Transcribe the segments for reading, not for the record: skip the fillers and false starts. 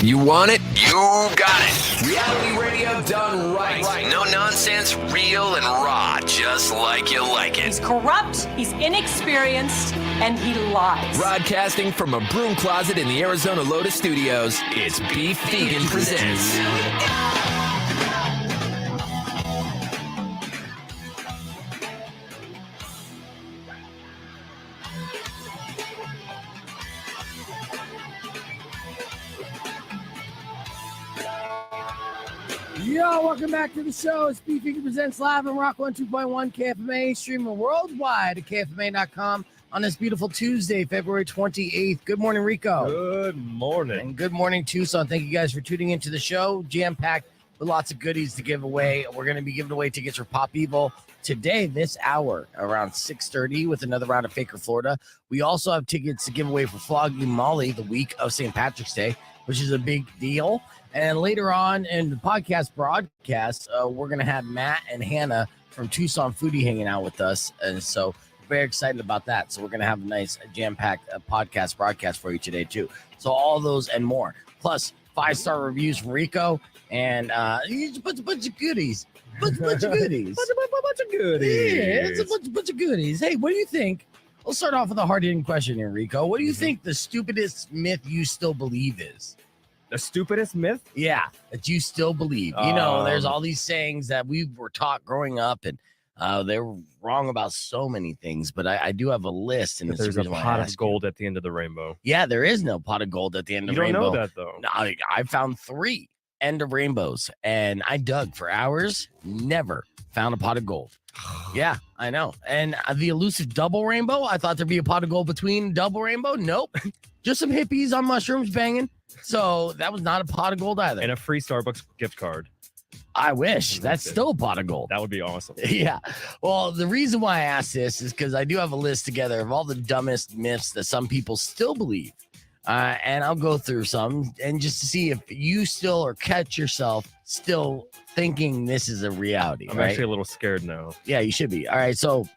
You want it? You got it. Reality radio done right. No nonsense, real and raw, just like you like it. He's corrupt, he's inexperienced, and he lies. Broadcasting from a broom closet in the Arizona Lotus Studios, it's Beef Vegan Presents. Yo, welcome back to the show. It's Beef Vegan Presents live on Rock 102.1 KFMA, streaming worldwide at KFMA.com on this beautiful Tuesday, February 28th. Good morning, Rico. Good morning. And good morning, Tucson. Thank you guys for tuning into the show. Jam-packed with lots of goodies to give away. We're going to be giving away tickets for Pop Evil today, this hour, around 6:30 with another round of Faker, Florida. We also have tickets to give away for Flogging Molly the week of St. Patrick's Day, which is a big deal. And later on in the podcast broadcast, we're going to have Matt and Hannah from Tucson Foodie hanging out with us. And so very excited about that. So we're going to have a nice jam-packed podcast broadcast for you today, too. So all those and more. Plus, 5-star reviews from Rico and a bunch of goodies. Bunch of goodies. bunch of goodies. Yeah, it's a bunch of goodies. Hey, what do you think? We'll start off with a hard-hitting question here, Rico. What do you think the stupidest myth you still believe is? The stupidest myth? Yeah, that you still believe. You know, there's all these sayings that we were taught growing up, and they were wrong about so many things. But I do have a list. And there's a pot of gold at the end of the rainbow. Yeah, there is no pot of gold at the end of the rainbow. You don't know that, though. I found 3 end of rainbows, and I dug for hours, never found a pot of gold. Yeah, I know. And the elusive double rainbow, I thought there'd be a pot of gold between double rainbow. Nope. Just some hippies on mushrooms banging. So that was not a pot of gold either. And a free Starbucks gift card. I wish. That's still a pot of gold. That would be awesome. Yeah. Well, the reason why I asked this is because I do have a list together of all the dumbest myths that some people still believe. And I'll go through some and just to see if you still or catch yourself still thinking this is a reality. I'm actually a little scared now. Yeah, you should be. All right. So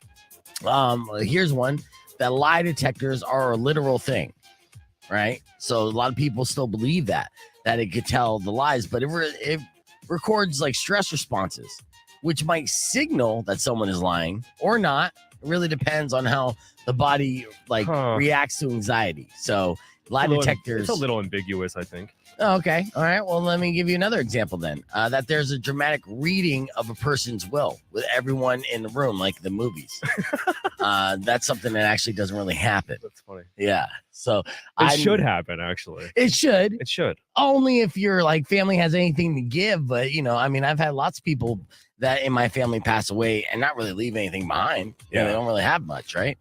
here's one, that lie detectors are a literal thing. Right. So a lot of people still believe that it could tell the lies, but it records like stress responses, which might signal that someone is lying or not. It really depends on how the body reacts to anxiety. So lie detectors. It's a little ambiguous, I think. Oh, okay. All right. Well, let me give you another example then. That there's a dramatic reading of a person's will with everyone in the room, like the movies. That's something that actually doesn't really happen. That's funny. Yeah. So it should happen, actually. It should. It should. Only if your family has anything to give. But, I've had lots of people that in my family pass away and not really leave anything behind. Yeah. They don't really have much, right?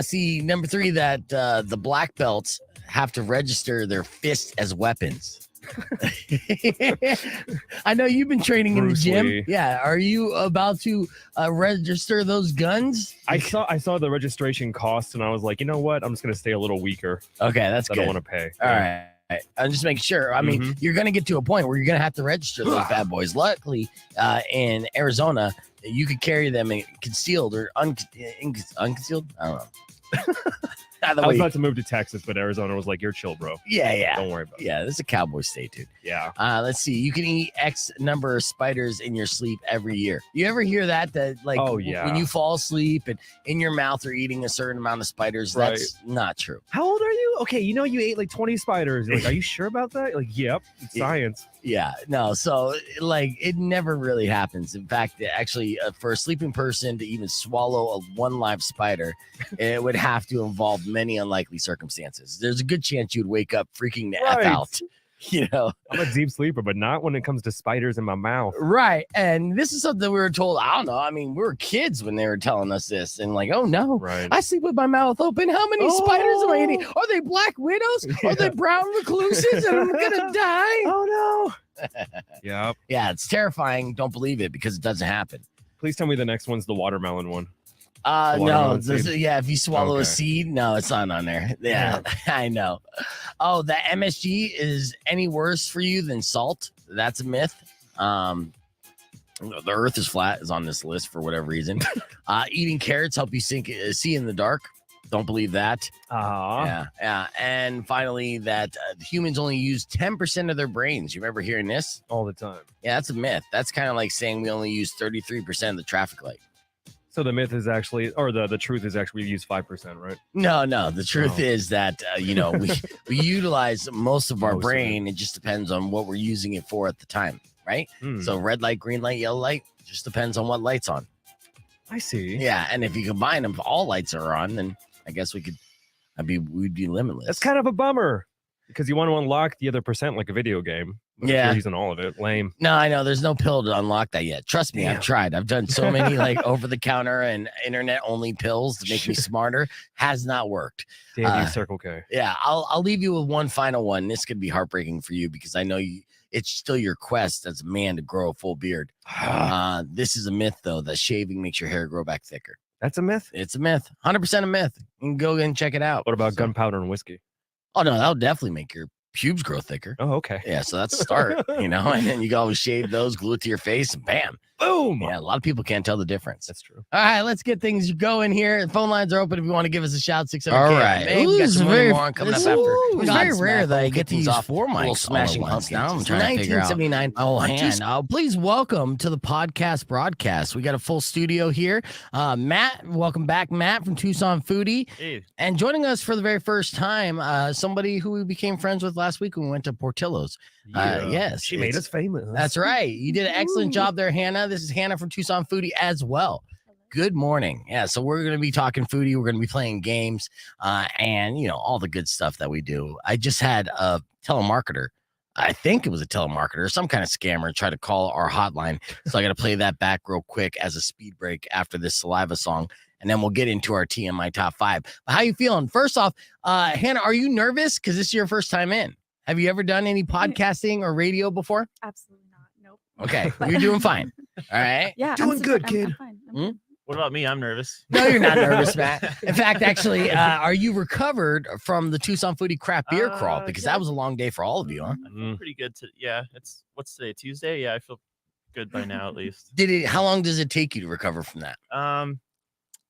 See, number 3, that the black belts have to register their fists as weapons. I know you've been training Bruce in the gym. Lee. Yeah. Are you about to register those guns? I saw the registration cost and I was like, you know what? I'm just going to stay a little weaker. Okay, that's good. I don't want to pay. All right. I'm just making sure. I mean, you're going to get to a point where you're going to have to register those bad boys. Luckily, in Arizona, you could carry them concealed or unconcealed. I don't know. I was about to move to Texas, but Arizona was like, you're chill, bro. Yeah. Don't worry about it. Yeah, this is a cowboy state, dude. Yeah. Let's see. You can eat X number of spiders in your sleep every year. You ever hear that when you fall asleep and in your mouth are eating a certain amount of spiders? Right. That's not true. How old are you? Okay, you ate like 20 spiders. You're like, are you sure about that? You're like, yep, it's science. Yeah, no. So it never really happens. In fact, actually, for a sleeping person to even swallow a 1 live spider, it would have to involve many unlikely circumstances. There's a good chance you'd wake up freaking the F out. I'm a deep sleeper, but not when it comes to spiders in my mouth. Right. And this is something we were told. I don't know. I mean, we were kids when they were telling us this, and oh no, right. I sleep with my mouth open. How many spiders am I eating? Are they black widows? Yeah. Are they brown recluses? And I'm gonna die. Oh no. Yep. Yeah, it's terrifying. Don't believe it because it doesn't happen. Please tell me the next one's the watermelon one. No. If you swallow a seed, no, it's not on there. Yeah, I know. Oh, the MSG is any worse for you than salt? That's a myth. The earth is flat is on this list for whatever reason. Eating carrots help you see in the dark. Don't believe that. Ah. Yeah. And finally, that humans only use 10% of their brains. You remember hearing this? All the time. Yeah, that's a myth. That's kind of like saying we only use 33% of the traffic light. So the myth is actually, or the truth is actually we use 5%, right? No. The truth is that, we utilize most of our Most of it. brain. It just depends on what we're using it for at the time, right? So red light, green light, yellow light, just depends on what light's on. I see. Yeah, and if you combine them, if all lights are on, then I guess we'd be limitless. That's kind of a bummer because you want to unlock the other percent like a video game. But if Yeah. you're using all of it. Lame. No, I know. There's no pill to unlock that yet. Trust me, Damn. I've tried. I've done so many like over-the-counter and internet-only pills to make me smarter. Has not worked. Damn you, Circle K. Yeah, I'll leave you with one final one. This could be heartbreaking for you because I know it's still your quest as a man to grow a full beard. This is a myth, though, that shaving makes your hair grow back thicker. That's a myth? It's a myth. 100% a myth. You can go and check it out. What about gunpowder and whiskey? Oh, no, that'll definitely make your pubes grow thicker. Oh, okay. Yeah, so that's a start, and then you can always shave those, glue it to your face, and bam. Boom. Yeah, a lot of people can't tell the difference. That's true. All right, let's get things going here. The phone lines are open if you want to give us a shout. 600. All right. Hey, we got some more coming up after. It's very rare that I get to use off 4 little mics smashing all at once pumpkins. now. I'm trying to figure out. 1979. Oh, on hand. Tucson. Please welcome to the podcast broadcast. We got a full studio here. Matt, welcome back, Matt from Tucson Foodie. Hey. And joining us for the very first time, somebody who we became friends with last week when we went to Portillo's. Yes. She made it's- us famous. That's right. You did an excellent job there, Hannah. This is Hannah from Tucson Foodie as well. Good morning. Yeah, so we're going to be talking foodie. We're going to be playing games and, all the good stuff that we do. I just had a telemarketer. I think it was a telemarketer, some kind of scammer, try to call our hotline. So I got to play that back real quick as a speed break after this Saliva song. And then we'll get into our TMI top 5. But how you feeling? First off, Hannah, are you nervous? Because this is your first time in. Have you ever done any podcasting or radio before? Absolutely not. Nope. Okay, you're doing fine. All right. Yeah, Doing I'm good, I'm kid. fine. I'm Hmm? fine. What about me? I'm nervous. No, you're not nervous, Matt. In fact, actually, are you recovered from the Tucson Foodie craft beer crawl? Because yeah. that was a long day for all of you, huh? I feel pretty good. What's today? Tuesday? Yeah, I feel good by now at least. How long does it take you to recover from that? I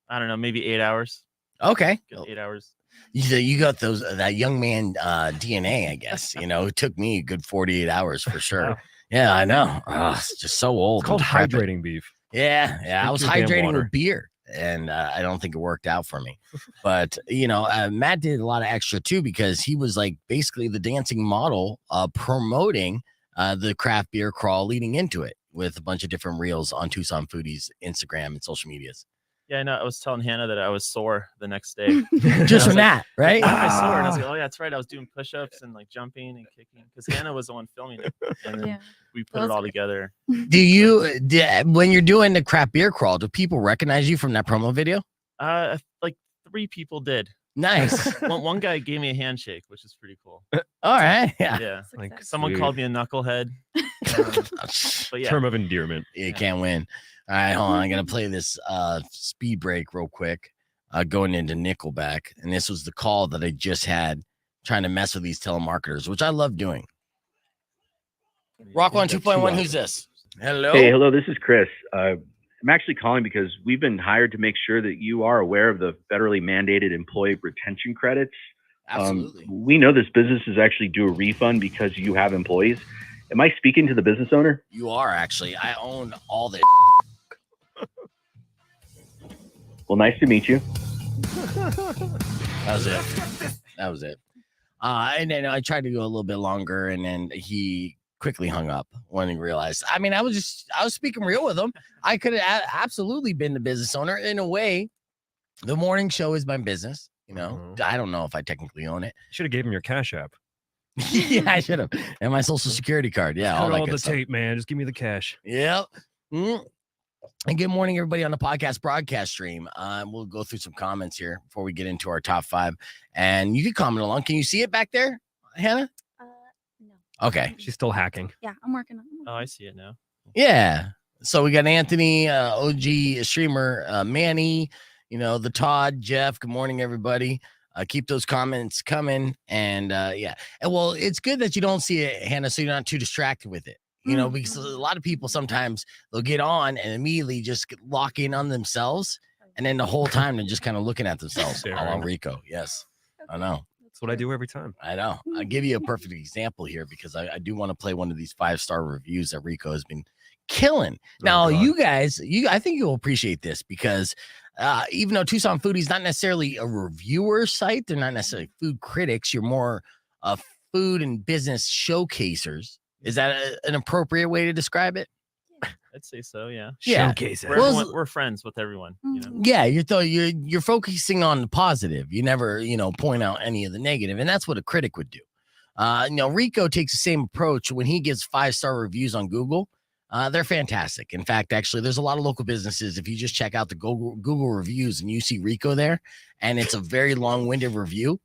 don't know, maybe 8 hours. Okay. Good 8 hours. You got that young man DNA, I guess. It took me a good 48 hours for sure. Wow. Yeah, I know. Oh, it's just so old. It's called and decrepit. hydrating beef. Yeah. I was Drink your damn hydrating water. with beer, and I don't think it worked out for me. But Matt did a lot of extra too because he was like basically the dancing model, promoting the craft beer crawl leading into it with a bunch of different reels on Tucson Foodie's Instagram and social medias. Yeah, I know. I was telling Hannah that I was sore the next day. Just I from was like, that, right? Why am I sore? And I was like, oh yeah, that's right. I was doing push-ups and like jumping and kicking because Hannah was the one filming it, and then Yeah. we put That it was all great. together. When you're doing the craft beer crawl, do people recognize you from that promo video? Like 3 people did. Nice. One guy gave me a handshake, which is pretty cool. All right. Yeah. Yeah. Like, Success. Someone Sweet. called me a knucklehead. But yeah. Term of endearment. You can't win. All right, hold on. I'm gonna play this speed break real quick. Going into Nickelback, and this was the call that I just had trying to mess with these telemarketers, which I love doing. Rock 1 2.1. Who's this? Hello. Hey, hello. This is Chris. I'm actually calling because we've been hired to make sure that you are aware of the federally mandated employee retention credits. Absolutely. We know this business is actually due a refund because you have employees. Am I speaking to the business owner? You are actually. I own all the. Well, nice to meet you. That was it. And then I tried to go a little bit longer, and then he quickly hung up when he realized. I mean, I was speaking real with him. I could have absolutely been the business owner in a way. The morning show is my business. I don't know if I technically own it. Should have gave him your Cash App. Yeah, I should have. And my social security card. Yeah, all Cut that all good the stuff. tape, man. Just give me the cash. Yep. And good morning, everybody on the podcast broadcast stream. We'll go through some comments here before we get into our top 5. And you can comment along. Can you see it back there, Hannah? No. Okay. She's still hacking. Yeah, I'm working on it. Oh, I see it now. Yeah. So we got Anthony, OG streamer, Manny, the Todd, Jeff. Good morning, everybody. Keep those comments coming. And yeah. And well, it's good that you don't see it, Hannah, so you're not too distracted with it. Because a lot of people sometimes they'll get on and immediately just lock in on themselves And then the whole time they're just kind of looking at themselves. Staring. Oh, Rico. Yes, I know. That's what I do every time. I know. I'll give you a perfect example here because I do want to play one of these 5-star reviews that Rico has been killing. Now, God. you guys, I think you'll appreciate this because even though Tucson Foodie is not necessarily a reviewer site, they're not necessarily food critics. You're more food and business showcasers. Is that an appropriate way to describe it? I'd say so. Yeah. Yeah. Showcase it. We're friends with everyone. You know. Yeah, you're focusing on the positive. You never, point out any of the negative, and that's what a critic would do. Rico takes the same approach when he gives 5-star reviews on Google. They're fantastic. In fact, actually, there's a lot of local businesses. If you just check out the Google reviews and you see Rico there, and it's a very long-winded review,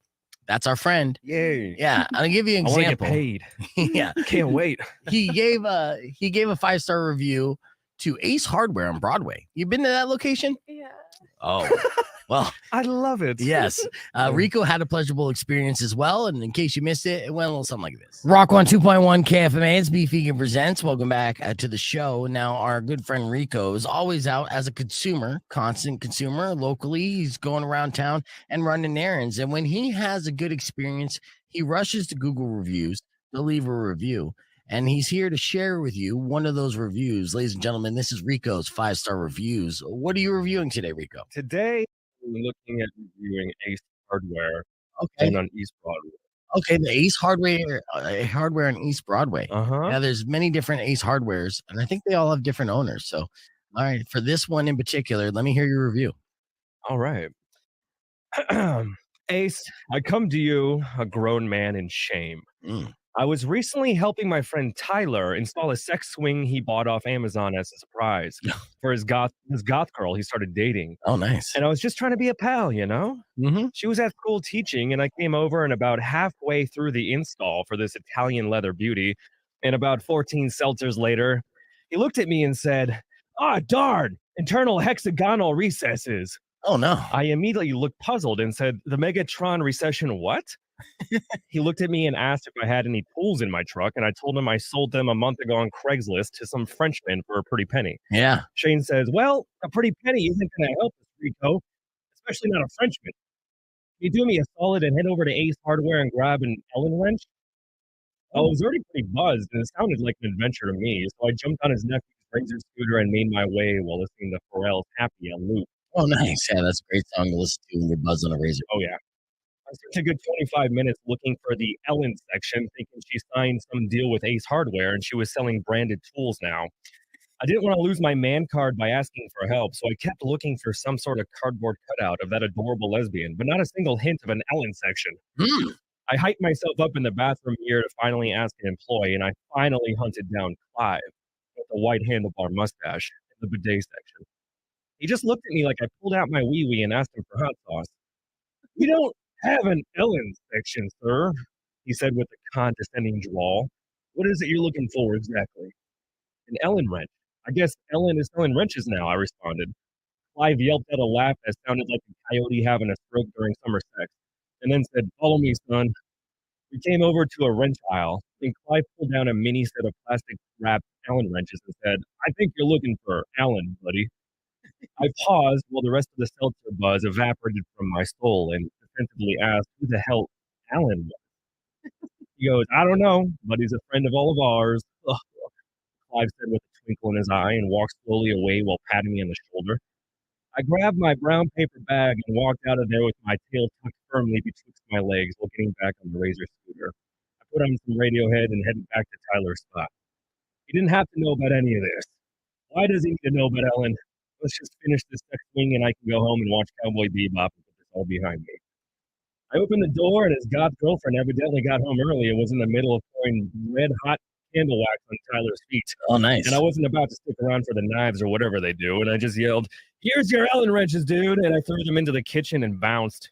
that's our friend. Yay. Yeah, I'll give you an I want to example. get paid. Yeah, Can't wait. he gave a 5-star review to Ace Hardware on Broadway. You been to that location? Yeah. Oh, well, I love it. yes. Rico had a pleasurable experience as well. And in case you missed it, it went a little something like this. Rock 102.1 KFMA, it's Beef Vegan Presents. Welcome back to the show. Now, our good friend Rico is always out as a consumer, constant consumer locally. He's going around town and running errands. And when he has a good experience, he rushes to Google reviews to leave a review. And he's here to share with you one of those reviews. Ladies and gentlemen, this is Rico's 5-star reviews. What are you reviewing today, Rico? Today, I'm looking at reviewing Ace Hardware Okay. and on East Broadway. Okay, the Ace Hardware on East Broadway. Uh-huh. Now, there's many different Ace Hardwares, and I think they all have different owners. So, all right, for this one in particular, let me hear your review. All right. Ace, I come to you, a grown man in shame. Mm. I was recently helping my friend Tyler install a sex swing he bought off Amazon as a surprise for his goth girl he started dating. Oh, nice. And I was just trying to be a pal, you know? Mm-hmm. She was at school teaching, and I came over and about halfway through the install for this Italian leather beauty, and about 14 seltzers later, he looked at me and said, "Ah, darn, internal hexagonal recesses." Oh, no. I immediately looked puzzled and said, "The Megatron recession what?" He looked at me and asked if I had any tools in my truck, and I told him I sold them a month ago on Craigslist to some Frenchman for a pretty penny. Yeah. Shane says, "Well, a pretty penny isn't going to help us, Rico, especially not a Frenchman. Can you do me a solid and head over to Ace Hardware and grab an Allen wrench?" I was already pretty buzzed, and it sounded like an adventure to me, so I jumped on his nephew's Razor scooter and made my way while listening to Pharrell's Happy on loop. Oh, nice. Yeah, that's a great song to listen to when you're buzzing a razor. Oh, yeah. I spent a good 25 minutes looking for the Ellen section, thinking she signed some deal with Ace Hardware and she was selling branded tools now. I didn't want to lose my man card by asking for help, so I kept looking for some sort of cardboard cutout of that adorable lesbian, but not a single hint of an Ellen section. Mm. I hyped myself up in the bathroom mirror to finally ask an employee, and I finally hunted down Clive with the white handlebar mustache in the bidet section. He just looked at me like I pulled out my wee-wee and asked him for hot sauce. "We don't have an Ellen section, sir," he said with a condescending drawl. "What is it you're looking for exactly?" "An Ellen wrench. I guess Ellen is selling wrenches now," I responded. Clive yelped at a laugh that sounded like a coyote having a stroke during summer sex, and then said, "Follow me, son." We came over to a wrench aisle, and Clive pulled down a mini set of plastic-wrapped Allen wrenches and said, "I think you're looking for Allen, buddy." I paused while the rest of the seltzer buzz evaporated from my soul and defensively asked who the hell Allen was. He goes, "I don't know, but he's a friend of all of ours." Ugh. Clive said with a twinkle in his eye and walked slowly away while patting me on the shoulder. I grabbed my brown paper bag and walked out of there with my tail tucked firmly betwixt my legs while getting back on the Razor scooter. I put on some Radiohead and headed back to Tyler's spot. He didn't have to know about any of this. Why does he need to know about Ellen? Let's just finish this next thing and I can go home and watch Cowboy Bebop and put this all behind me. I opened the door and his goth girlfriend evidently got home early and was in the middle of pouring red hot candle wax on Tyler's feet. Oh, nice. And I wasn't about to stick around for the knives or whatever they do. And I just yelled, "Here's your Allen wrenches, dude." And I threw them into the kitchen and bounced.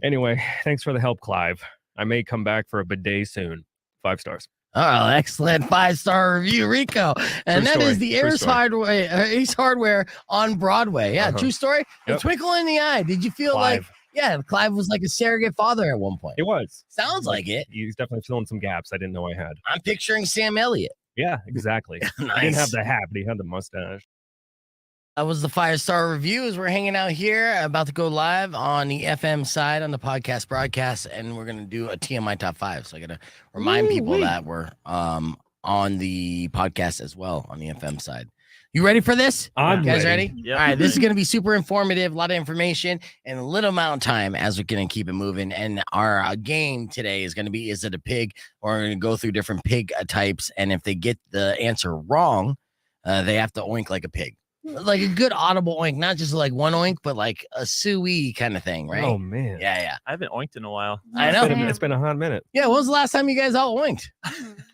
Anyway, thanks for the help, Clive. I may come back for a bidet soon. 5 stars. Oh, excellent 5-star review, Rico. And True that is story. the True Ace story. Hardware, Ace Hardware on Broadway. Yeah, Uh-huh. true story. The Yep. twinkle in the eye. Did you feel like, Clive. Clive was like a surrogate father at one point? It was. Sounds like it. He's definitely filling some gaps I didn't know I had. I'm picturing Sam Elliott. Yeah, exactly. Nice. He didn't have the hat, but he had the mustache. That was the 5-star reviews. We're hanging out here, about to go live on the FM side on the podcast broadcast, and we're gonna do a TMI top 5. So I gotta remind people that we're on the podcast as well on the FM side. You ready for this? I'm You guys ready? Yep. All right, this is gonna be super informative, a lot of information, and a little amount of time as we're gonna keep it moving. And our game today is gonna be: is it a pig? Or we're gonna go through different pig types, and if they get the answer wrong, they have to oink like a pig. Like a good audible oink, not just like one oink, but like a suey kind of thing, right? Oh man. Yeah. I haven't oinked in a while. I know. It's been a hot minute Yeah, when was the last time you guys all oinked?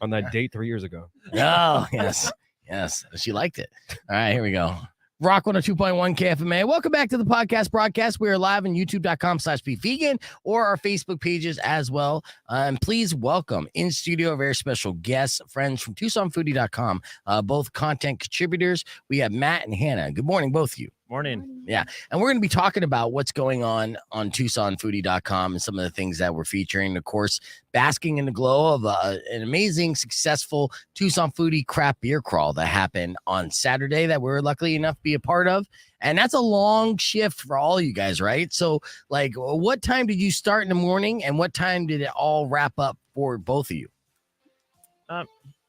on that date 3 years ago. Oh, yes. Yes. She liked it. All right, here we go. Rock 102.1 KFMA. Welcome back to the podcast broadcast. We are live on youtube.com/bevegan or our Facebook pages as well. And please welcome in studio very special guests, friends from TucsonFoodie.com, both content contributors. We have Matt and Hannah. Good morning, both of you. Morning. Yeah. And we're going to be talking about what's going on TucsonFoodie.com and some of the things that we're featuring. Of course, basking in the glow of an amazing, successful Tucson Foodie craft beer crawl that happened on Saturday that we were lucky enough to be a part of. And that's a long shift for all you guys, right? So, like, what time did you start in the morning and what time did it all wrap up for both of you?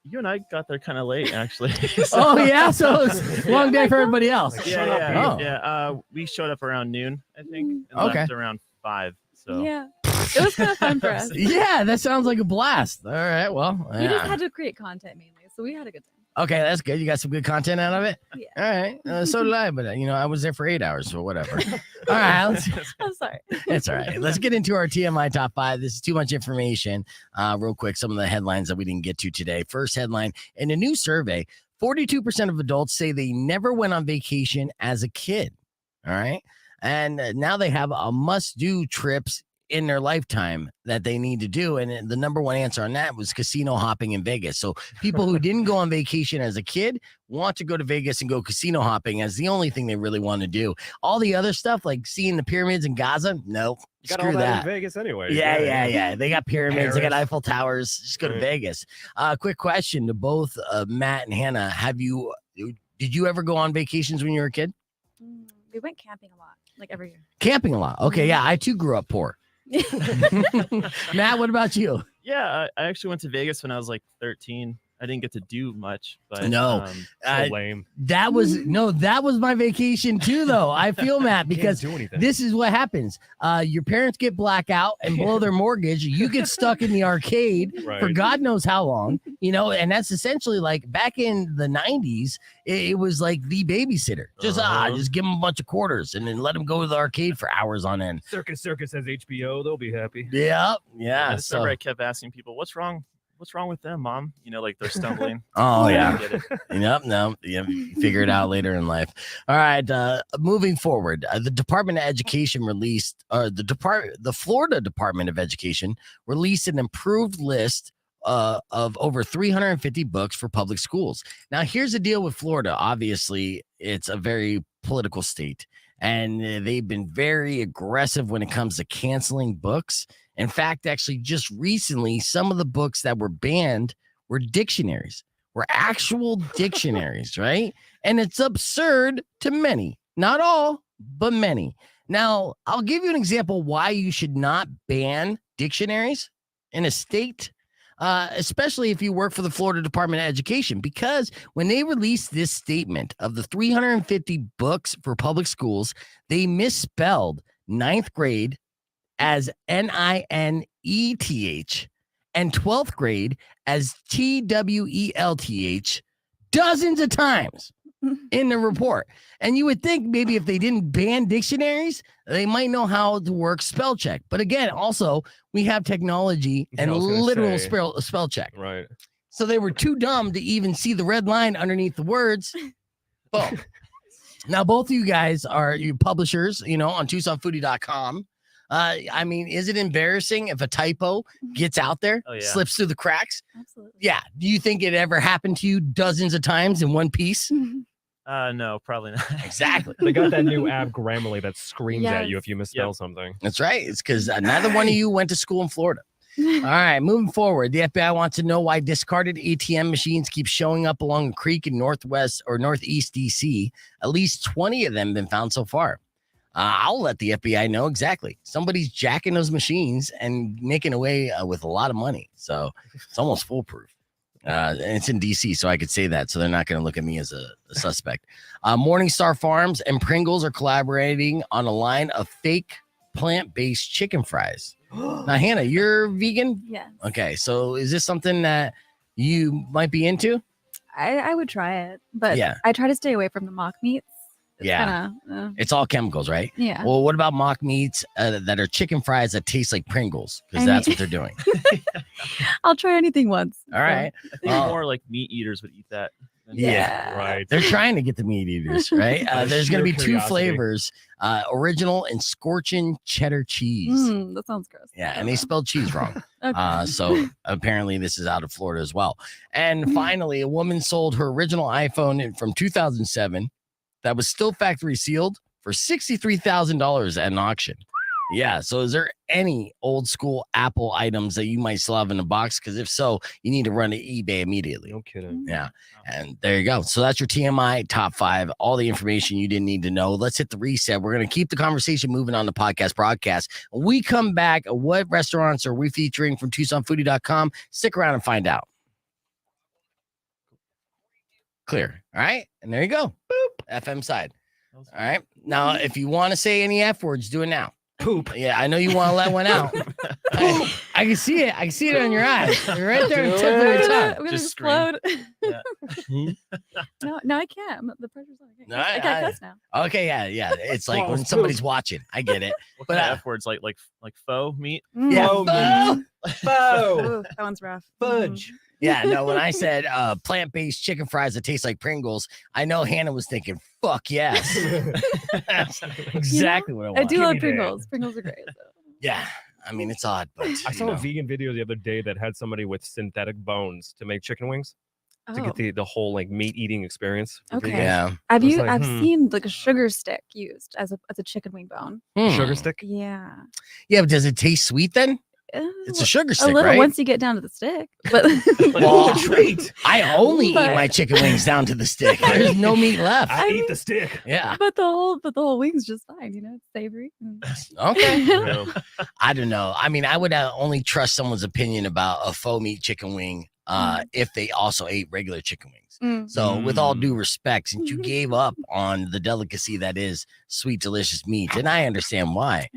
You and I got there kind of late, actually. Oh, yeah? So it was a long day for everybody else. Yeah. We showed up around noon, I think, and left around 5. So Yeah. It was kind of fun for us. Yeah, that sounds like a blast. All right, well. We just had to create content mainly, so we had a good time. Okay, that's good. You got some good content out of it? Yeah. All right. So did I, but, I was there for 8 hours, so whatever. All right. I'm sorry. It's all right. Let's get into our TMI top 5. This is too much information. Real quick, some of the headlines that we didn't get to today. First headline, in a new survey, 42% of adults say they never went on vacation as a kid. All right. And now they have a must-do trips in their lifetime that they need to do. And the number one answer on that was casino hopping in Vegas. So people who didn't go on vacation as a kid want to go to Vegas and go casino hopping as the only thing they really want to do. All the other stuff, like seeing the pyramids in Gaza, nope. You got Screw all that that. in Vegas anyway. Yeah. They got pyramids. They got Eiffel Towers. Just go to Right. Vegas. Quick question to both Matt and Hannah. Did you ever go on vacations when you were a kid? We went camping a lot, like every year. Camping a lot. Okay, yeah. I too grew up poor. Matt, what about you? yeah, I actually went to Vegas when I was like 13. I didn't get to do much, but No. So lame. That was my vacation too, though. I feel Matt because Can't do anything. this is what happens. Your parents get blackout and blow their mortgage. You get stuck in the arcade for Right. God knows how long, and that's essentially like back in the 90s, it was like the babysitter. Just give them a bunch of quarters and then let them go to the arcade for hours on end. Circus has HBO. They'll be happy. Yeah. I just remember I kept asking people, "What's wrong? What's wrong with them, Mom?" Like they're stumbling. Oh, yeah. I get it. No, you figure it out later in life. All right, moving forward, the Department of Education released, the Florida Department of Education released an improved list of over 350 books for public schools. Now, here's the deal with Florida. Obviously, it's a very political state, and they've been very aggressive when it comes to canceling books. In fact, actually, just recently, some of the books that were banned were dictionaries, were actual dictionaries, right? And it's absurd to many, not all, but many. Now, I'll give you an example why you should not ban dictionaries in a state, especially if you work for the Florida Department of Education, because when they released this statement of the 350 books for public schools, they misspelled ninth grade as NINETH and 12th grade as TWELTH dozens of times in the report. And you would think maybe if they didn't ban dictionaries, they might know how to work spell check. But again, also, we have technology and literal spell check. Right. So they were too dumb to even see the red line underneath the words. Boom. Now, both of you guys are publishers, on TucsonFoodie.com. Is it embarrassing if a typo gets out there, slips through the cracks? Absolutely. Yeah. Do you think it ever happened to you dozens of times in one piece? No, probably not. Exactly. They got that new app Grammarly that screams at Yes. you if you misspell something. That's right. It's because neither one of you went to school in Florida. All right, moving forward, the FBI wants to know why discarded ATM machines keep showing up along a creek in northwest or northeast DC. At least 20 of them been found so far. I'll let the FBI know exactly. Somebody's jacking those machines and making away with a lot of money. So it's almost foolproof. And it's in DC, so I could say that. So they're not going to look at me as a suspect. Morningstar Farms and Pringles are collaborating on a line of fake plant-based chicken fries. Now, Hannah, you're vegan? Yes. Okay, so is this something that you might be into? I would try it, but Yeah. I try to stay away from the mock meats. It's Yeah. kinda, It's all chemicals, right? yeah. Well, what about mock meats that are chicken fries that taste like Pringles? Because I that's mean- what they're doing. I'll try anything once. All right. I think more like meat eaters would eat that. than- Yeah. Right. They're trying to get the meat eaters, right? There's going to be Sheer two curiosity. flavors, original and scorching cheddar cheese. That sounds gross. Yeah, and they spelled cheese wrong. Okay. So apparently this is out of Florida as well. And finally, a woman sold her original iPhone from 2007 that was still factory sealed for $63,000 at an auction. Yeah. So is there any old school Apple items that you might still have in the box? Because if so, you need to run to eBay immediately. No kidding. Yeah. And there you go. So that's your TMI top 5, all the information you didn't need to know. Let's hit the reset. We're going to keep the conversation moving on the podcast broadcast. When we come back, what restaurants are we featuring from TucsonFoodie.com? Stick around and find out. Clear. All right. And there you go. Boop. FM side. All right. Now, if you want to say any F words, do it now. Poop. Yeah, I know you want to let one out. I can see it. I can see it on your eyes. You're right there on the tip of your tongue. I'm gonna Just scream. explode. No, I can't. The pressure's on. No, I can't cuss now. Okay, yeah. It's like Oh, when it's somebody's watching. I get it. What But kind of F words like faux meat? Yeah. Foe. Foe. Ooh, that one's rough. Fudge. Yeah, no, when I said plant-based chicken fries that taste like Pringles, I know Hannah was thinking, fuck yes. That's exactly what I want. I do Give love me that. Pringles. Pringles are great. So. Yeah, I mean, it's odd, but I saw a vegan video the other day that had somebody with synthetic bones to make chicken wings to Oh, get the whole like meat eating experience. for Okay. vegans. Yeah. I've was like, I've hmm. seen like a sugar stick used as a chicken wing bone. Sugar stick. Yeah. Yeah, but does it taste sweet then? It's a sugar a stick, little right? once you get down to the stick, but Well, treat. I only eat But- my chicken wings down to the stick. There's no meat left. I I eat mean- the stick. Yeah. but the whole wing's just fine. You know, it's savory. Okay. Yeah. I don't know. I mean, I would only trust someone's opinion about a faux meat chicken wing if they also ate regular chicken wings. Mm. So, with all due respect, since you gave up on the delicacy that is sweet, delicious meat, and I understand why,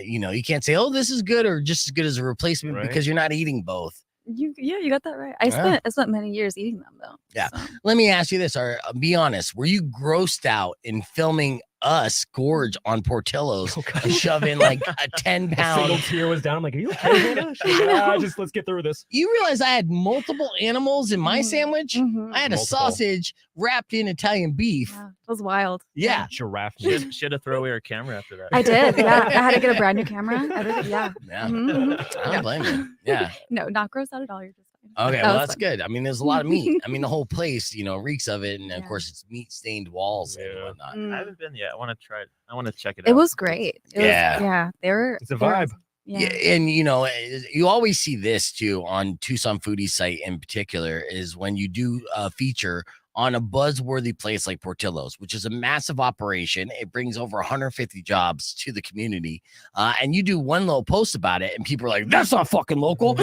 you can't say, "Oh, this is good" or just as good as a replacement Right. because you're not eating both. You got that right. Yeah. I spent many years eating them though. Yeah. so. Let me ask you this: be honest, were you grossed out in filming us gorge on Portillo's and shove in like a 10 A single pound? tear was down. I'm like, are you okay, Hannah? She's like, just let's get through this. You realize I had multiple animals in my sandwich? Mhm. I had a Multiple. sausage wrapped in Italian beef. Yeah, it was wild. Yeah. Giraffe meat. She had to throw away her camera after that. I did. Yeah, I had to get a brand new camera. Everything. Yeah. Yeah. Mhm. I don't blame you. Yeah. No, not gross out at all. You're just fine. Okay, That well, was that's fun. good. I mean, there's a lot of meat. I mean, the whole place, reeks of it. And of Yeah. course, it's meat stained walls and Yeah. whatnot. I Mm. haven't been yet. I want to try it. I want to check it out. It was great. It was- Yeah. yeah. They were. It's a they were vibe. awesome. Yeah. Yeah. And, you always see this too on Tucson Foodie site in particular is when you do a feature on a buzzworthy place like Portillo's, which is a massive operation. It brings over 150 jobs to the community. And you do one little post about it and people are like, that's not fucking local.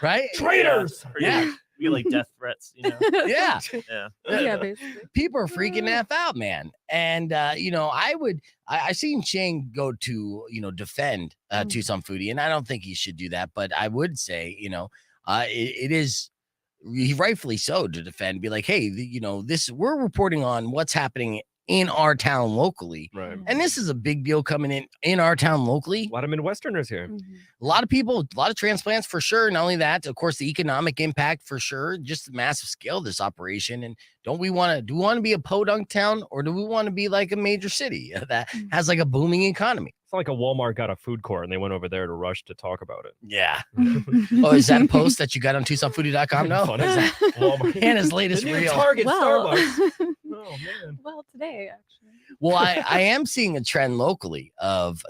Right? Traitors. Yeah. You get like death threats, Yeah. Yeah. Yeah, basically. People are freaking the F out, man. And I seen Shane go to defend Tucson Foodie, and I don't think he should do that, but I would say it is rightfully so to defend, be like, hey, this we're reporting on what's happening in our town locally, Right. and this is a big deal coming in our town locally. A lot of Midwesterners here. Mhm. A lot of people, a lot of transplants for sure. Not only that, of course, the economic impact for sure, just the massive scale of this operation. And do we want to be a podunk town, or do we want to be like a major city that has like a booming economy? It's like a Walmart got a food court and they went over there to rush to talk about it. Yeah. Oh, is that a post that you got on TucsonFoodie.com? No. Funny. Is that Walmart. Hannah's latest The new reel? Target, Well, Starbucks. Oh man. Well, today actually. Well, I am seeing a trend locally of,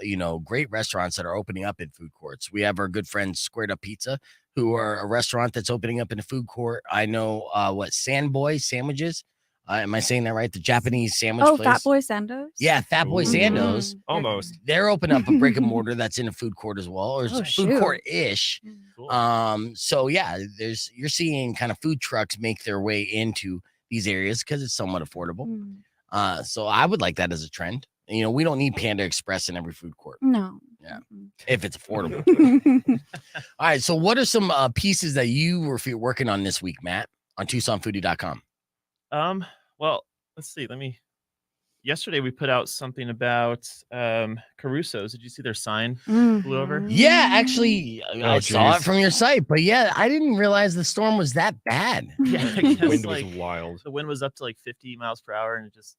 great restaurants that are opening up in food courts. We have our good friends Squared Up Pizza, who are a restaurant that's opening up in a food court. I know Sandboy Sandwiches. Am I saying that right? The Japanese sandwich place. Fat Boy Sandos. Yeah, Fat Boy Sandos. Almost. They're opening up a brick and mortar that's in a food court as well, or food court-ish. Cool. So yeah, you're seeing kind of food trucks make their way into these areas because it's somewhat affordable. So I would like that as a trend. We don't need Panda Express in every food court. No. Yeah. If it's affordable. All right. So what are some pieces that you were working on this week, Matt, on TucsonFoodie.com? Well, let's see. Yesterday we put out something about Caruso's. Did you see their sign flew over? Yeah, actually, I saw it from your site, but yeah, I didn't realize the storm was that bad. Yeah, The wind was wild. The wind was up to like 50 miles per hour, and it just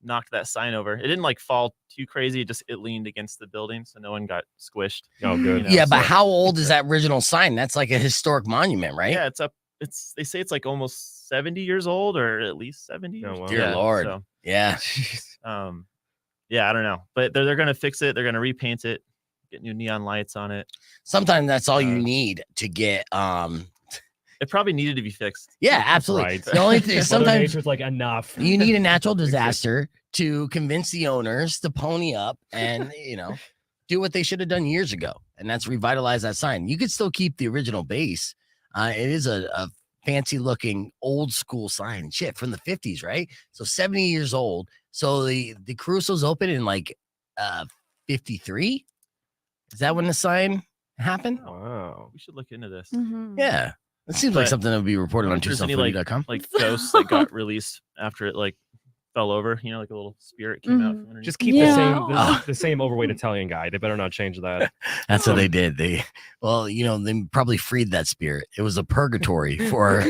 knocked that sign over. It didn't like fall too crazy. It leaned against the building, so no one got squished. Oh, good. Yeah, but how old is that original sign? That's like a historic monument, right? Yeah, it's up. They say it's like almost 70 years old, or at least 70. Oh, wow. Dear Lord. So, yeah. Yeah, I don't know, but they're gonna fix it. They're gonna repaint it, get new neon lights on it. Sometimes that's all you need to get. It probably needed to be fixed. Yeah, absolutely. Right. The only thing sometimes nature's like enough. you need a natural disaster to convince the owners to pony up and do what they should have done years ago, and that's revitalize that sign. You could still keep the original base. It is a fancy looking old school sign, shit from the 50s, right? So 70 years old. So the Caruso's open in like 53. Is that when the sign happened? Wow. We should look into this. Yeah. It seems like something that would be reported on There's any TucsonFoodie.com. like ghosts that got released after it like fell over, like a little spirit came out from underneath. Just keep the same overweight Italian guy. They better not change that. That's what they did. They probably freed that spirit. It was a purgatory for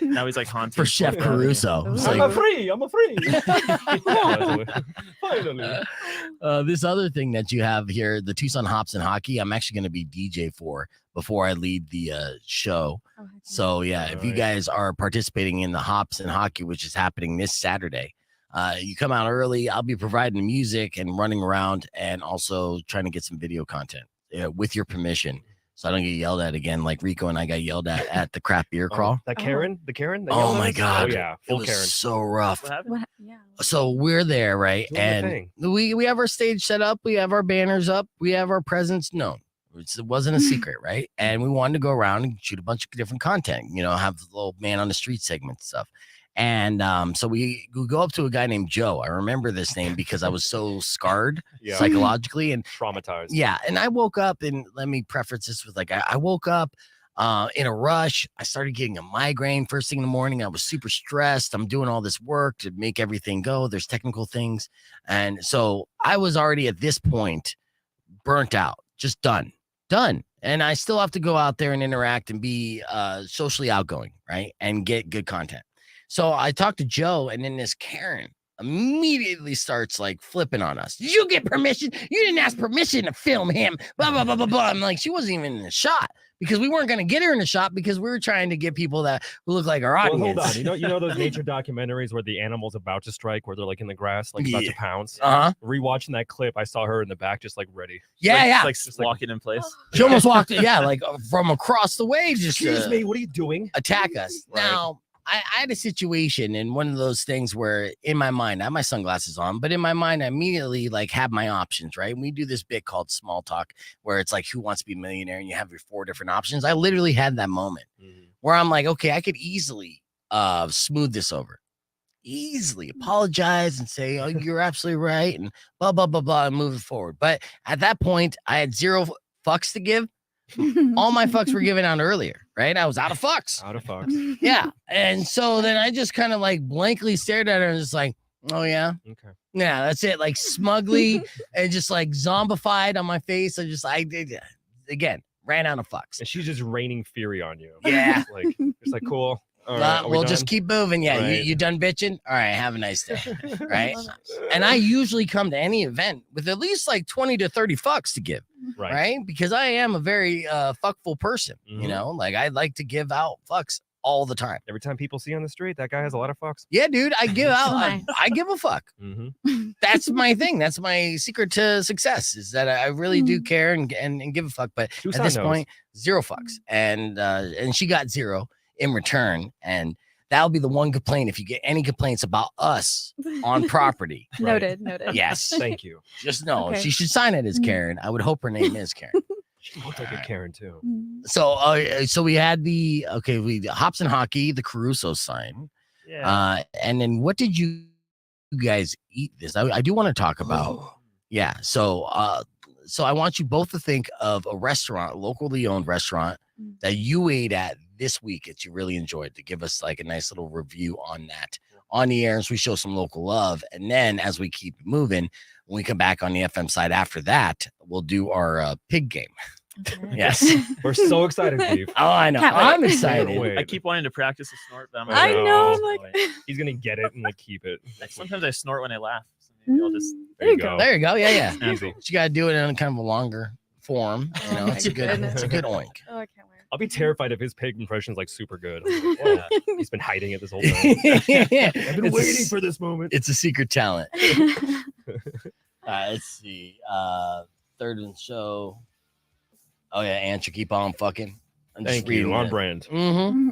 Now he's like haunted for Chef Caruso. It's I'm like, free. Finally. this other thing that you have here, the Tucson Hops and Hockey, I'm actually going to be DJ for before I lead the show. So yeah, if you guys are participating in the Hops and Hockey, which is happening this Saturday, you come out early. I'll be providing music and running around and also trying to get some video content with your permission. So I don't get yelled at again like Rico and I got yelled at the craft beer crawl. The Karen? Oh my God. Oh yeah, it full was Karen. so rough. What happened? Yeah. So we're there, right? Doing the thing. And we have our stage set up. We have our banners up. We have our presence known. It wasn't a secret, right? And we wanted to go around and shoot a bunch of different content, have the little man on the street segment stuff. And so we go up to a guy named Joe. I remember this name because I was so scarred psychologically and traumatized. Yeah. And I woke up, and let me preface this with I woke up in a rush. I started getting a migraine first thing in the morning. I was super stressed. I'm doing all this work to make everything go. There's technical things. And so I was already at this point burnt out, just done. And I still have to go out there and interact and be socially outgoing, right? And get good content. So I talked to Joe, and then this Karen immediately starts like flipping on us. Did you get permission? You didn't ask permission to film him. Blah, blah, blah, blah, blah. I'm like, she wasn't even in the shot because we weren't going to get her in the shot because we were trying to get people that who look like our audience. Well, hold on. You know those nature documentaries where the animal's about to strike, where they're like in the grass, like about to pounce? Rewatching that clip, I saw her in the back just like ready. Just walking in place. She almost walked, like from across the way. Just excuse me, what are you doing? Attack us. Right. Now, I had a situation and one of those things where in my mind, I have my sunglasses on, but in my mind, I immediately have my options, right? And we do this bit called small talk where it's like, who wants to be a millionaire? And you have your 4 different options. I literally had that moment where I'm like, okay, I could easily smooth this over. Easily apologize and say, oh, you're absolutely right. And blah, blah, blah, blah, and move it forward. But at that point, I had 0 fucks to give. All my fucks were given out earlier, right? I was out of fucks. Yeah. And so then I just kind of blankly stared at her and just like, oh yeah. Okay. Yeah, that's it. Like smugly and just zombified on my face. I did again, ran out of fucks. And she's just raining fury on you. Yeah. It's like cool. All right, we'll just keep moving. Yeah, right. you done bitching? All right, have a nice day. Right. And I usually come to any event with at least 20 to 30 fucks to give. Right. Because I am a very fuckful person. I like to give out fucks all the time. Every time people see on the street, that guy has a lot of fucks. Yeah, dude, I give out. Nice. I give a fuck. That's my thing. That's my secret to success is that I really do care and give a fuck. But Tucson at this knows. point, 0 fucks, and she got 0 in return, and that'll be the one complaint if you get any complaints about us on property. Noted. Yes, Thank you. just know Okay. she should sign it as Karen. I would hope her name is Karen. She looks like a Karen too. So we had we Hops and Hockey, the Caruso sign. Yeah. And then what did you guys eat this? I do want to talk about. Yeah. So I want you both to think of a restaurant, locally owned restaurant that you ate at this week that you really enjoyed, to give us like a nice little review on that on the air as we show some local love. And then as we keep moving, when we come back on the FM side after that, we'll do our pig game. Okay. Yes. We're so excited, Steve. Oh, I know. Can't wait. I'm Can't excited. wait. I keep wanting to practice a snort, but I know. know. I'm like, He's gonna get it and like keep it. Sometimes I snort when I laugh. So maybe I'll just. there you go. There you go. Yeah. Easy. But you got to do it in kind of a longer form. You know, Oh it's a my good, goodness. it's a good oink. Oh, I can't wait. I'll be terrified if his pig impression's like super good. I'm like, yeah, he's been hiding it this whole time. I've been waiting for this moment. It's a secret talent. Let's see. Third and show. Oh yeah, answer. Keep on fucking. I'm just Thank you. reading On it. brand. Mm-hmm.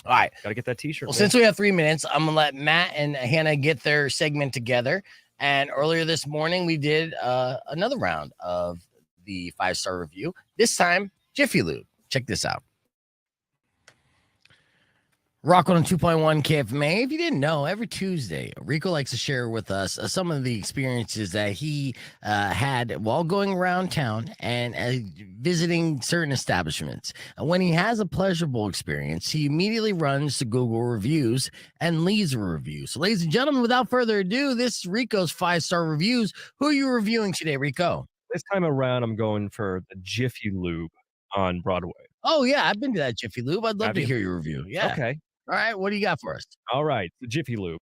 All right. Gotta get that T-shirt. Well, man. since we have 3 minutes, I'm gonna let Matt and Hannah get their segment together. And earlier this morning, we did another round of the 5-star review. This time, Jiffy Lube. Check this out. Rock on 2.1 KFMA. If you didn't know, every Tuesday, Rico likes to share with us some of the experiences that he had while going around town and visiting certain establishments. And when he has a pleasurable experience, he immediately runs to Google reviews and leaves a review. So, ladies and gentlemen, without further ado, this is Rico's 5-star reviews. Who are you reviewing today, Rico? This time around, I'm going for the Jiffy Lube on Broadway. Oh, yeah, I've been to that Jiffy Lube. I'd love Have to you? hear your review. Yeah. Okay. All right. What do you got for us? All right. The Jiffy Lube.